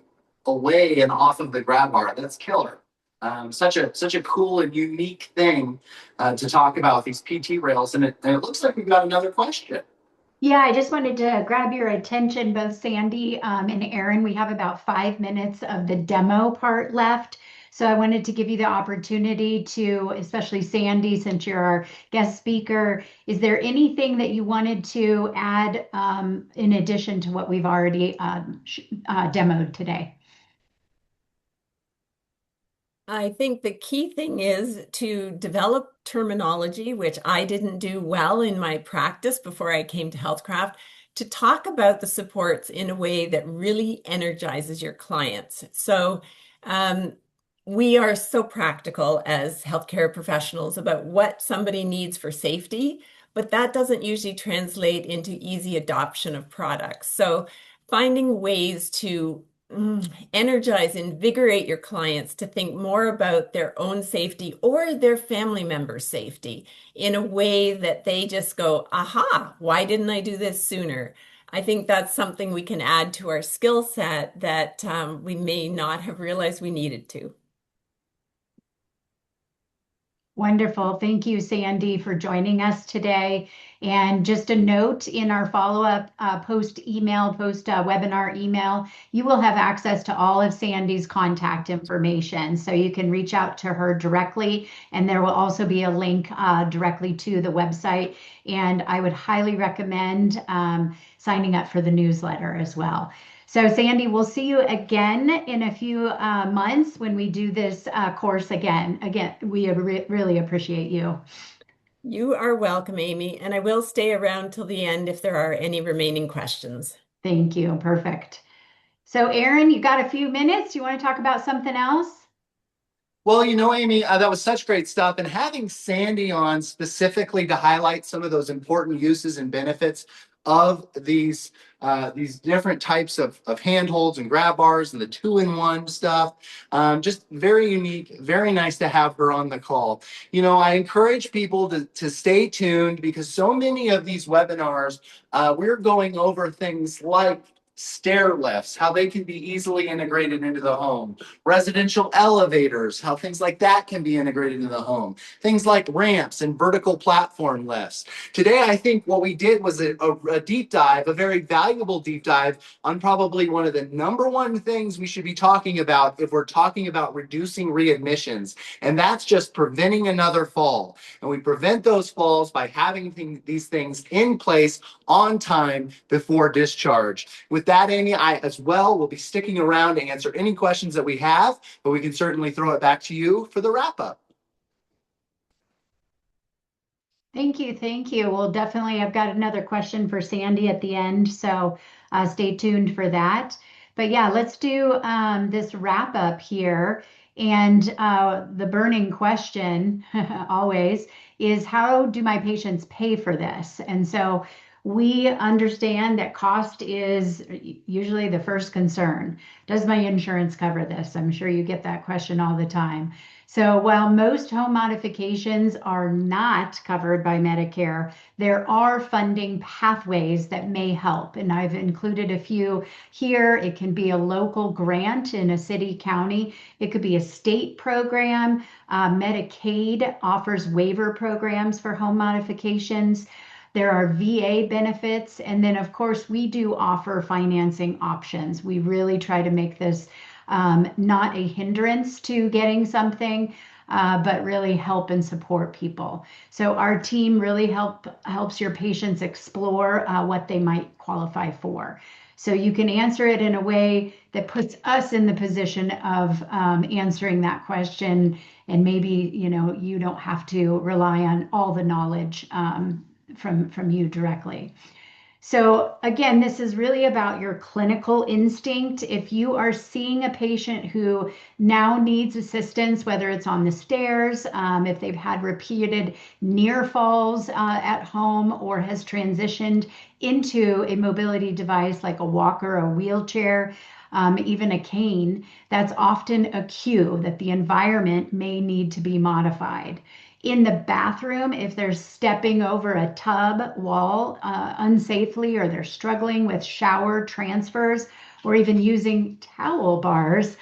away and off of the grab bar. That's killer. Such a cool and unique thing to talk about these PT rails, and it looks like we've got another question. Yeah, I just wanted to grab your attention, both Sandy and Aaron. We have about 5 minutes of the demo part left. So I wanted to give you the opportunity to, especially Sandy, since you're our guest speaker, is there anything that you wanted to add in addition to what we've already demoed today? I think the key thing is to develop terminology, which I didn't do well in my practice before I came to Healthcraft, to talk about the supports in a way that really energizes your clients. So, um, we are so practical as healthcare professionals about what somebody needs for safety, but that doesn't usually translate into easy adoption of products. So, finding ways to energize, invigorate your clients to think more about their own safety or their family member's safety in a way that they just go, aha, why didn't I do this sooner? I think that's something we can add to our skill set that we may not have realized we needed to. Wonderful. Thank you, Sandy, for joining us today. And just a note, in our follow-up post webinar email, you will have access to all of Sandy's contact information. So you can reach out to her directly, and there will also be a link directly to the website. And I would highly recommend signing up for the newsletter as well. So Sandy, we'll see you again in a few months when we do this course again. Again, we really appreciate you. You are welcome, Amy, and I will stay around till the end if there are any remaining questions. Thank you. Perfect. So Aaron, you got a few minutes. You want to talk about something else? Well, Amy, that was such great stuff. And having Sandy on specifically to highlight some of those important uses and benefits of these different types of handholds and grab bars and the two-in-one stuff, just very unique, very nice to have her on the call. I encourage people to stay tuned because so many of these webinars, we're going over things like stair lifts, how they can be easily integrated into the home, residential elevators, how things like that can be integrated into the home, things like ramps and vertical platform lifts. Today, I think what we did was a deep dive, a very valuable deep dive on probably one of the number one things we should be talking about if we're talking about reducing readmissions, and that's just preventing another fall. And we prevent those falls by having these things in place on time before discharge. With that, Amy, I as well will be sticking around to answer any questions that we have, but we can certainly throw it back to you for the wrap up. Thank you. Thank you. Well, definitely, I've got another question for Sandy at the end, so stay tuned for that. But yeah, let's do this wrap up here. And the burning question always is, how do my patients pay for this? And so We understand that cost is usually the first concern. Does my insurance cover this? I'm sure you get that question all the time. So while most home modifications are not covered by Medicare, there are funding pathways that may help. And I've included a few here. It can be a local grant in a city, county. It could be a state program. Medicaid offers waiver programs for home modifications. There are VA benefits. And then, of course, we do offer financing options. We really try to make this not a hindrance to getting something, but really help and support people. So our team really helps your patients explore what they might qualify for. So you can answer it in a way that puts us in the position of answering that question. And maybe, you don't have to rely on all the knowledge from you directly. So again, this is really about your clinical instinct. If you are seeing a patient who now needs assistance, whether it's on the stairs, if they've had repeated near falls at home, or has transitioned into a mobility device like a walker, a wheelchair, even a cane, that's often a cue that the environment may need to be modified. In the bathroom, if they're stepping over a tub wall unsafely, or they're struggling with shower transfers, or even using towel bars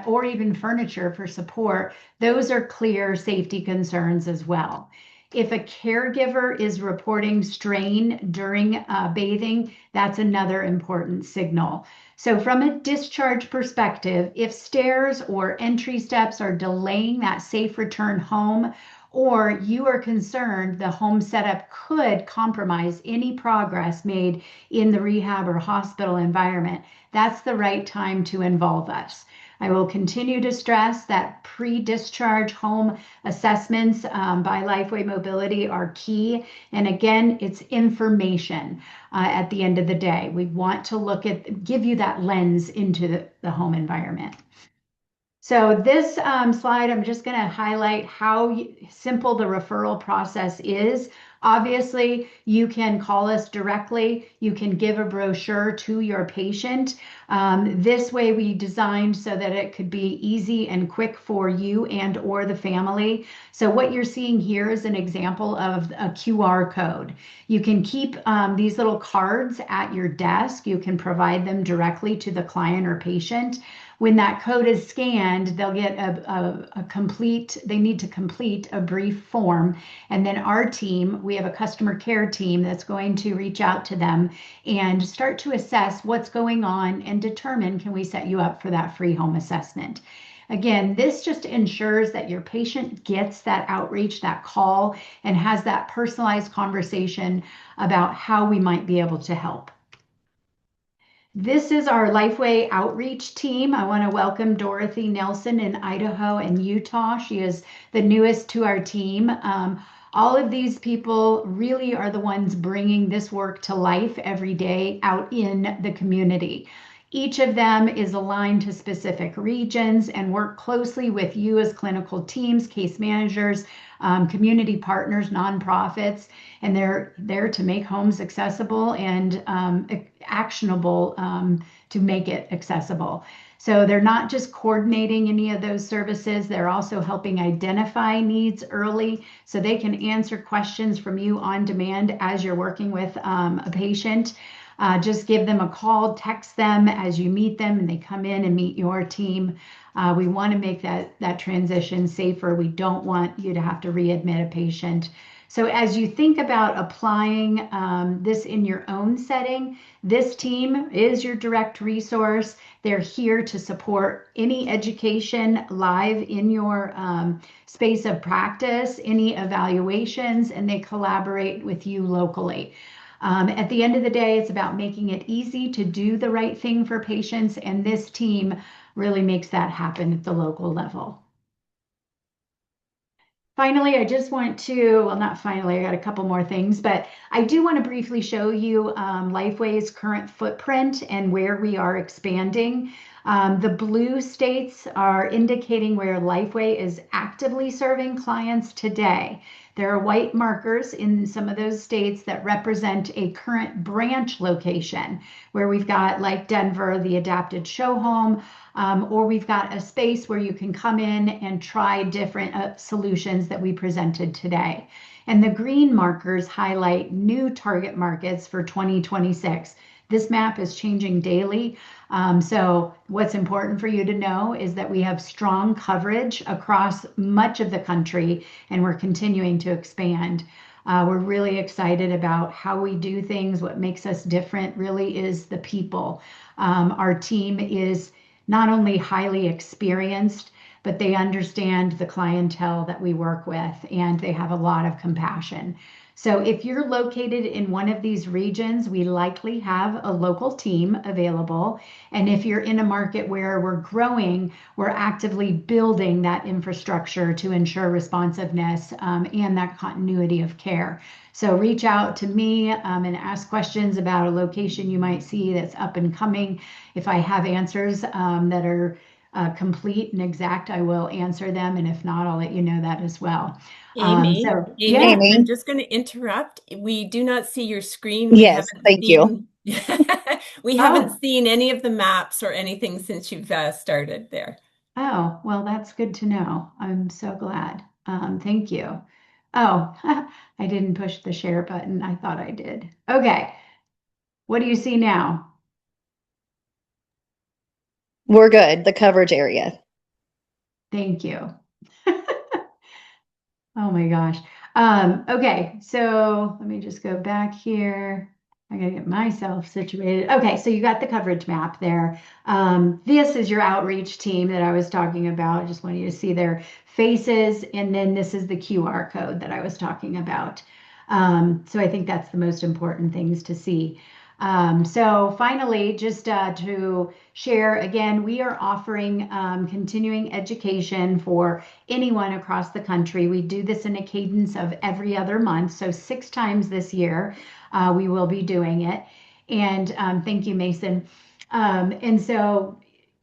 or even furniture for support, those are clear safety concerns as well. If a caregiver is reporting strain during bathing, that's another important signal. So from a discharge perspective, if stairs or entry steps are delaying that safe return home, or you are concerned the home setup could compromise any progress made in the rehab or hospital environment, that's the right time to involve us. I will continue to stress that pre-discharge home assessments by Lifeway Mobility are key. And again, it's information at the end of the day. We want to give you that lens into the home environment. So this slide, I'm just going to highlight how simple the referral process is. Obviously, you can call us directly. You can give a brochure to your patient. This way we designed so that it could be easy and quick for you and or the family. So what you're seeing here is an example of a QR code. You can keep these little cards at your desk. You can provide them directly to the client or patient. When that code is scanned, they'll get they need to complete a brief form. And then our team, we have a customer care team that's going to reach out to them and start to assess what's going on and determine, can we set you up for that free home assessment? Again, this just ensures that your patient gets that outreach, that call, and has that personalized conversation about how we might be able to help. This is our Lifeway outreach team. I want to welcome Dorothy Nelson in Idaho and Utah. She is the newest to our team. All of these people really are the ones bringing this work to life every day out in the community. Each of them is aligned to specific regions and work closely with you as clinical teams, case managers, community partners, nonprofits, and they're there to make homes accessible and actionable to make it accessible. So they're not just coordinating any of those services, they're also helping identify needs early so they can answer questions from you on demand as you're working with a patient. Just give them a call, text them as you meet them and they come in and meet your team. We want to make that transition safer. We don't want you to have to readmit a patient. So as you think about applying this in your own setting, this team is your direct resource. They're here to support any education live in your space of practice, any evaluations, and they collaborate with you locally. At the end of the day, it's about making it easy to do the right thing for patients, and this team really makes that happen at the local level. Finally, I just want to, well, not finally, I got a couple more things, but I do want to briefly show you Lifeway's current footprint and where we are expanding. The blue states are indicating where Lifeway is actively serving clients today. There are white markers in some of those states that represent a current branch location where we've got, like Denver, the adapted show home, or we've got a space where you can come in and try different solutions that we presented today. And the green markers highlight new target markets for 2026. This map is changing daily. So what's important for you to know is that we have strong coverage across much of the country, and we're continuing to expand. We're really excited about how we do things. What makes us different really is the people. Our team is not only highly experienced, but they understand the clientele that we work with, and they have a lot of compassion. So if you're located in one of these regions, we likely have a local team available. And if you're in a market where we're growing, we're actively building that infrastructure to ensure responsiveness and that continuity of care. So reach out to me and ask questions about a location you might see that's up and coming. If I have answers that are complete and exact, I will answer them. And if not, I'll let you know that as well. Amy, Yeah. I'm just going to interrupt. We do not see your screen. Yes, thank you. We haven't seen any of the maps or anything since you've started there. Oh, well, that's good to know. I'm so glad. Thank you. Oh, I didn't push the share button. I thought I did. Okay. What do you see now? We're good. The coverage area. Thank you. Oh my gosh. Okay, so let me just go back here. I gotta get myself situated. Okay, so you got the coverage map there. This is your outreach team that I was talking about. I just want you to see their faces, and then this is the QR code that I was talking about. So I think that's the most important things to see. So finally, just to share again, we are offering continuing education for anyone across the country. We do this in a cadence of every other month, so 6 times this year we will be doing it. And thank you, Mason. And so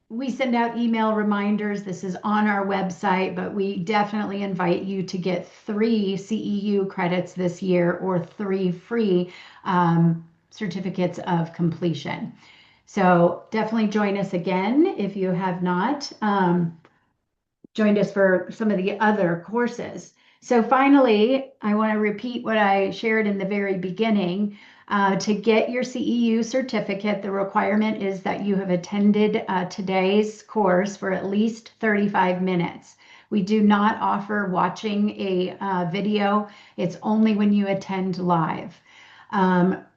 we send out email reminders. This is on our website, but we definitely invite you to get 3 CEU credits this year or 3 free certificates of completion. So definitely join us again if you have not joined us for some of the other courses. So finally, I want to repeat what I shared in the very beginning. To get your CEU certificate, the requirement is that you have attended today's course for at least 35 minutes. We do not offer watching a video. It's only when you attend live.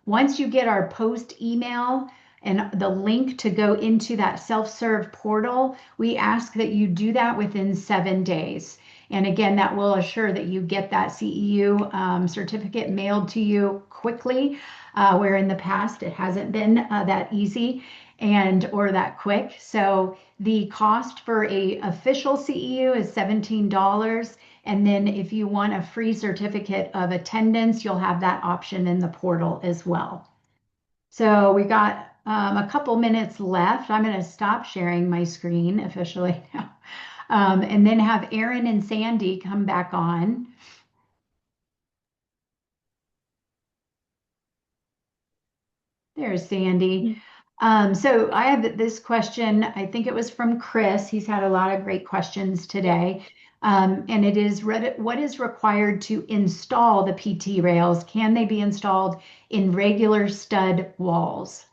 Once you get our post email and the link to go into that self-serve portal, we ask that you do that within 7 days. And again, that will assure that you get that CEU certificate mailed to you quickly, where in the past it hasn't been that easy and or that quick. So the cost for a official CEU is $17. And then if you want a free certificate of attendance, you'll have that option in the portal as well. So we got a couple minutes left. I'm going to stop sharing my screen officially now, and then have Aaron and Sandy come back on. There's Sandy. So I have this question. I think it was from Chris. He's had a lot of great questions today. And it is, what is required to install the PT rails? Can they be installed in regular stud walls?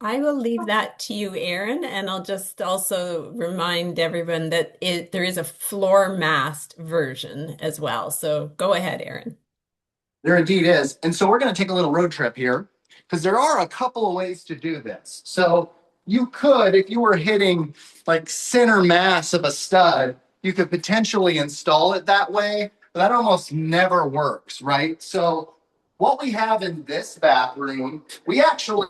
I will leave that to you, Aaron, and I'll just also remind everyone that there is a floor mast version as well. So go ahead, Aaron. There indeed is. And so we're going to take a little road trip here because there are a couple of ways to do this. So you could, if you were hitting like center mass of a stud, you could potentially install it that way, but that almost never works, right? So what we have in this bathroom, we actually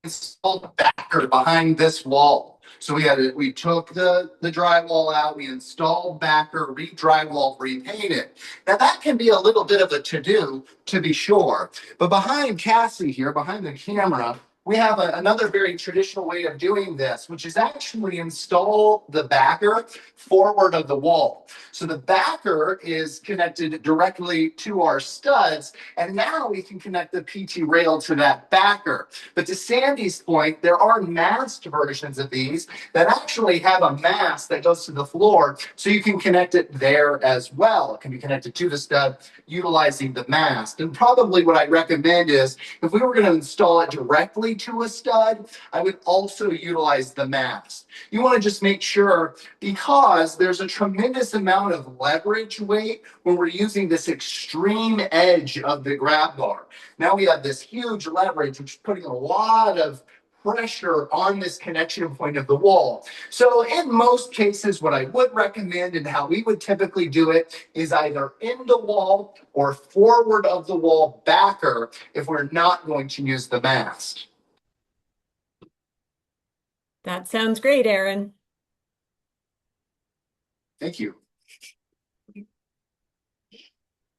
installed a backer behind this wall. So we took the drywall out, we installed backer, re-drywall, repainted. Now that can be a little bit of a to-do, to be sure. But behind Cassie here, behind the camera, we have another very traditional way of doing this, which is actually install the backer forward of the wall. So the backer is connected directly to our studs, and now we can connect the PT rail to that backer. But to Sandy's point, there are masked versions of these that actually have a mast that goes to the floor, so you can connect it there as well. It can be connected to the stud utilizing the mast. And probably what I recommend is if we were going to install it directly to a stud, I would also utilize the mast. You want to just make sure, because there's a tremendous amount of leverage weight when we're using this extreme edge of the grab bar. Now we have this huge leverage, which is putting a lot of pressure on this connection point of the wall. So in most cases, what I would recommend and how we would typically do it is either in the wall or forward of the wall backer if we're not going to use the mast. That sounds great, Aaron. Thank you.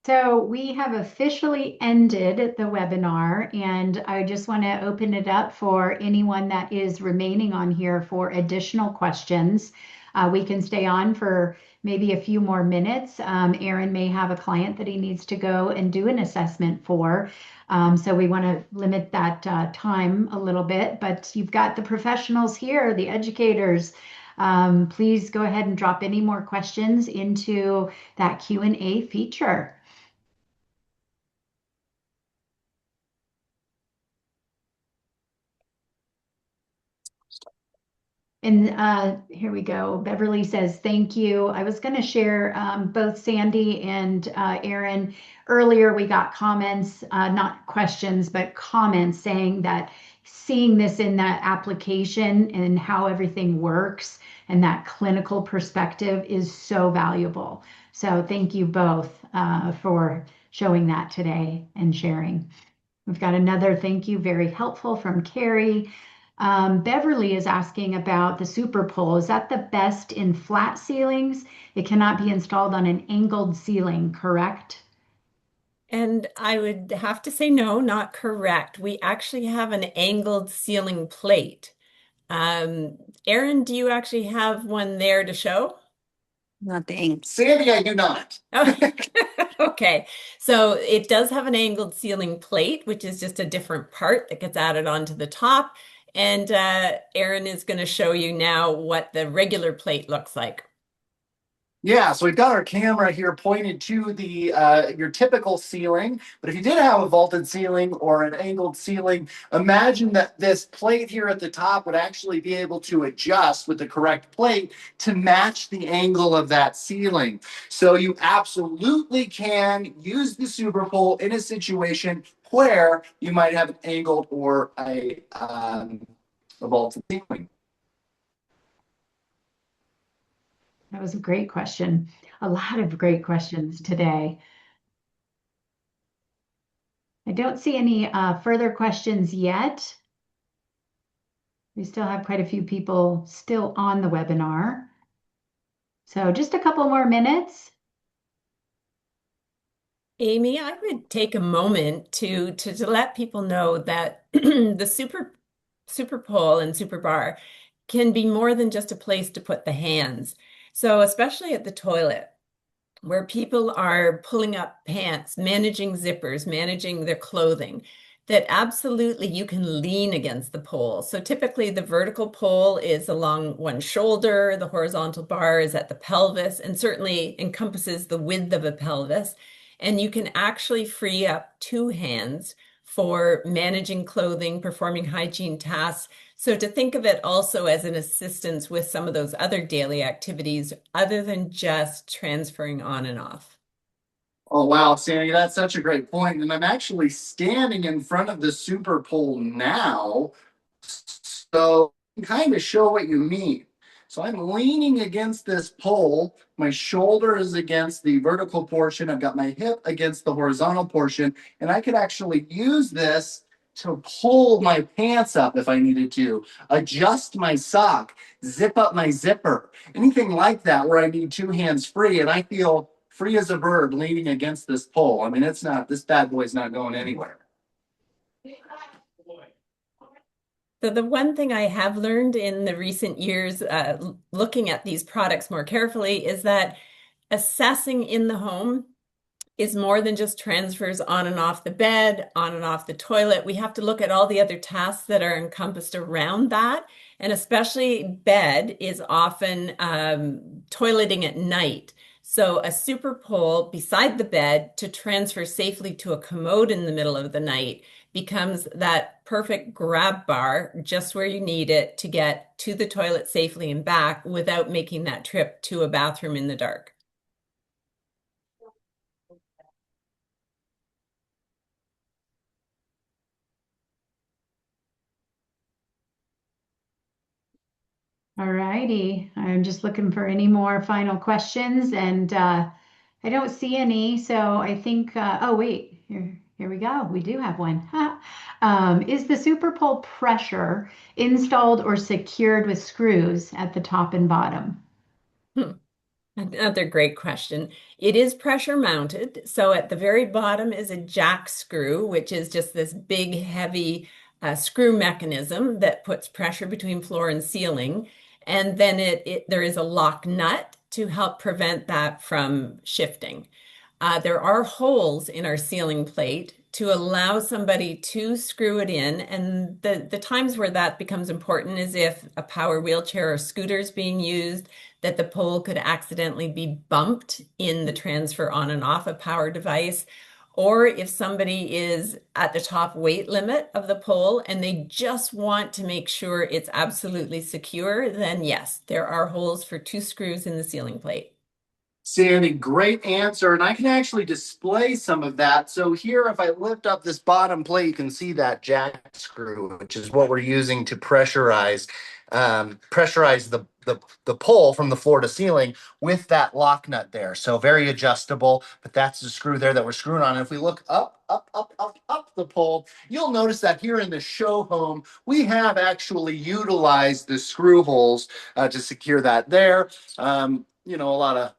So we have officially ended the webinar, and I just want to open it up for anyone that is remaining on here for additional questions. We can stay on for maybe a few more minutes. Aaron may have a client that he needs to go and do an assessment for. So we want to limit that time a little bit, but you've got the professionals here, the educators. Please go ahead and drop any more questions into that Q&A feature. And here we go. Beverly says, thank you. I was going to share both Sandy and Aaron. Earlier, we got comments, not questions, but comments saying that seeing this in that application and how everything works and that clinical perspective is so valuable. So thank you both for showing that today and sharing. We've got another thank you, very helpful, from Carrie. Beverly is asking about the super pole. Is that the best in flat ceilings? It cannot be installed on an angled ceiling, correct? And I would have to say no, not correct. We actually have an angled ceiling plate. Aaron, do you actually have one there to show? Not the ink. Sandy, I do not. Okay, so it does have an angled ceiling plate, which is just a different part that gets added onto the top. And Aaron is going to show you now what the regular plate looks like. Yeah, so we've got our camera here pointed to the your typical ceiling, but if you did have a vaulted ceiling or an angled ceiling, imagine that this plate here at the top would actually be able to adjust with the correct plate to match the angle of that ceiling. So you absolutely can use the super pole in a situation where you might have an angled or a vaulted ceiling. That was a great question. A lot of great questions today. I don't see any further questions yet. We still have quite a few people still on the webinar. So just a couple more minutes. Amy, I would take a moment to let people know that the super pole and super bar can be more than just a place to put the hands. So especially at the toilet, where people are pulling up pants, managing zippers, managing their clothing, that absolutely you can lean against the pole. So typically the vertical pole is along one shoulder, the horizontal bar is at the pelvis, and certainly encompasses the width of a pelvis. And you can actually free up two hands for managing clothing, performing hygiene tasks. So to think of it also as an assistance with some of those other daily activities other than just transferring on and off. Oh, wow, Sandy, that's such a great point. And I'm actually standing in front of the super pole now, so I can kind of show what you mean. So I'm leaning against this pole. My shoulder is against the vertical portion. I've got my hip against the horizontal portion, and I could actually use this to pull my pants up if I needed to, adjust my sock, zip up my zipper, anything like that where I need two hands free, and I feel free as a bird leaning against this pole. I mean, this bad boy's not going anywhere. So the one thing I have learned in the recent years, looking at these products more carefully, is that assessing in the home is more than just transfers on and off the bed, on and off the toilet. We have to look at all the other tasks that are encompassed around that. And especially bed is often toileting at night. So a super pole beside the bed to transfer safely to a commode in the middle of the night becomes that perfect grab bar just where you need it to get to the toilet safely and back without making that trip to a bathroom in the dark. All righty. I'm just looking for any more final questions, and I don't see any. So I think, oh wait, here we go. We do have one. Is the super pole pressure installed or secured with screws at the top and bottom? Hmm. Another great question. It is pressure mounted. So at the very bottom is a jack screw, which is just this big, heavy screw mechanism that puts pressure between floor and ceiling. And then there is a lock nut to help prevent that from shifting. There are holes in our ceiling plate to allow somebody to screw it in. And the times where that becomes important is if a power wheelchair or scooter is being used, that the pole could accidentally be bumped in the transfer on and off a power device. Or if somebody is at the top weight limit of the pole and they just want to make sure it's absolutely secure, then yes, there are holes for 2 screws in the ceiling plate. Sandy, great answer. And I can actually display some of that. So here, if I lift up this bottom plate, you can see that jack screw, which is what we're using to pressurize the pole from the floor to ceiling with that lock nut there. So very adjustable, but that's the screw there that we're screwing on. And if we look up the pole, you'll notice that here in the show home, we have actually utilized the screw holes to secure that there. A lot of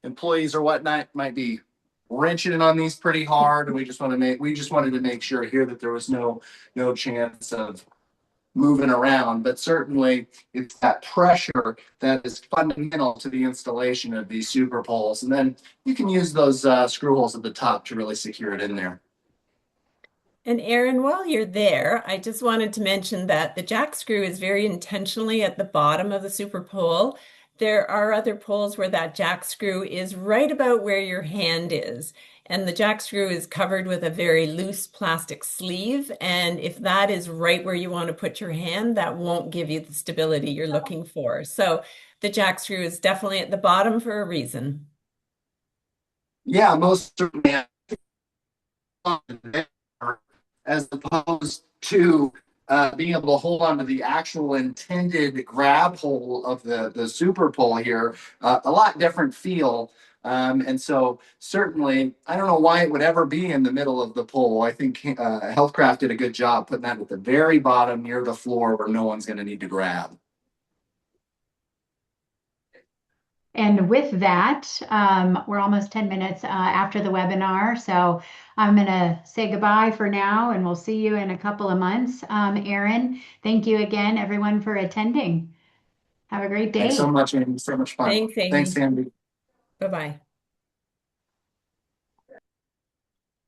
employees or whatnot might be wrenching it on these pretty hard, and we just wanted to make sure here that there was no chance of moving around. But certainly it's that pressure that is fundamental to the installation of these super poles, and then you can use those screw holes at the top to really secure it in there. And Aaron, while you're there, I just wanted to mention that the jack screw is very intentionally at the bottom of the super pole. There are other poles where that jack screw is right about where your hand is. And the jack screw is covered with a very loose plastic sleeve. And if that is right where you want to put your hand, that won't give you the stability you're looking for. So the jack screw is definitely at the bottom for a reason. Yeah, most certainly, as opposed to being able to hold on to the actual intended grab hole of the super pole here, a lot different feel. And so certainly, I don't know why it would ever be in the middle of the pole. I think Healthcraft did a good job putting that at the very bottom near the floor where no one's going to need to grab. And with that, we're almost 10 minutes after the webinar. So I'm going to say goodbye for now, and we'll see you in a couple of months. Aaron, thank you again, everyone, for attending. Have a great day. Thanks so much, Amy. So much fun. Thanks, Amy. Thanks, Sandy. Bye-bye.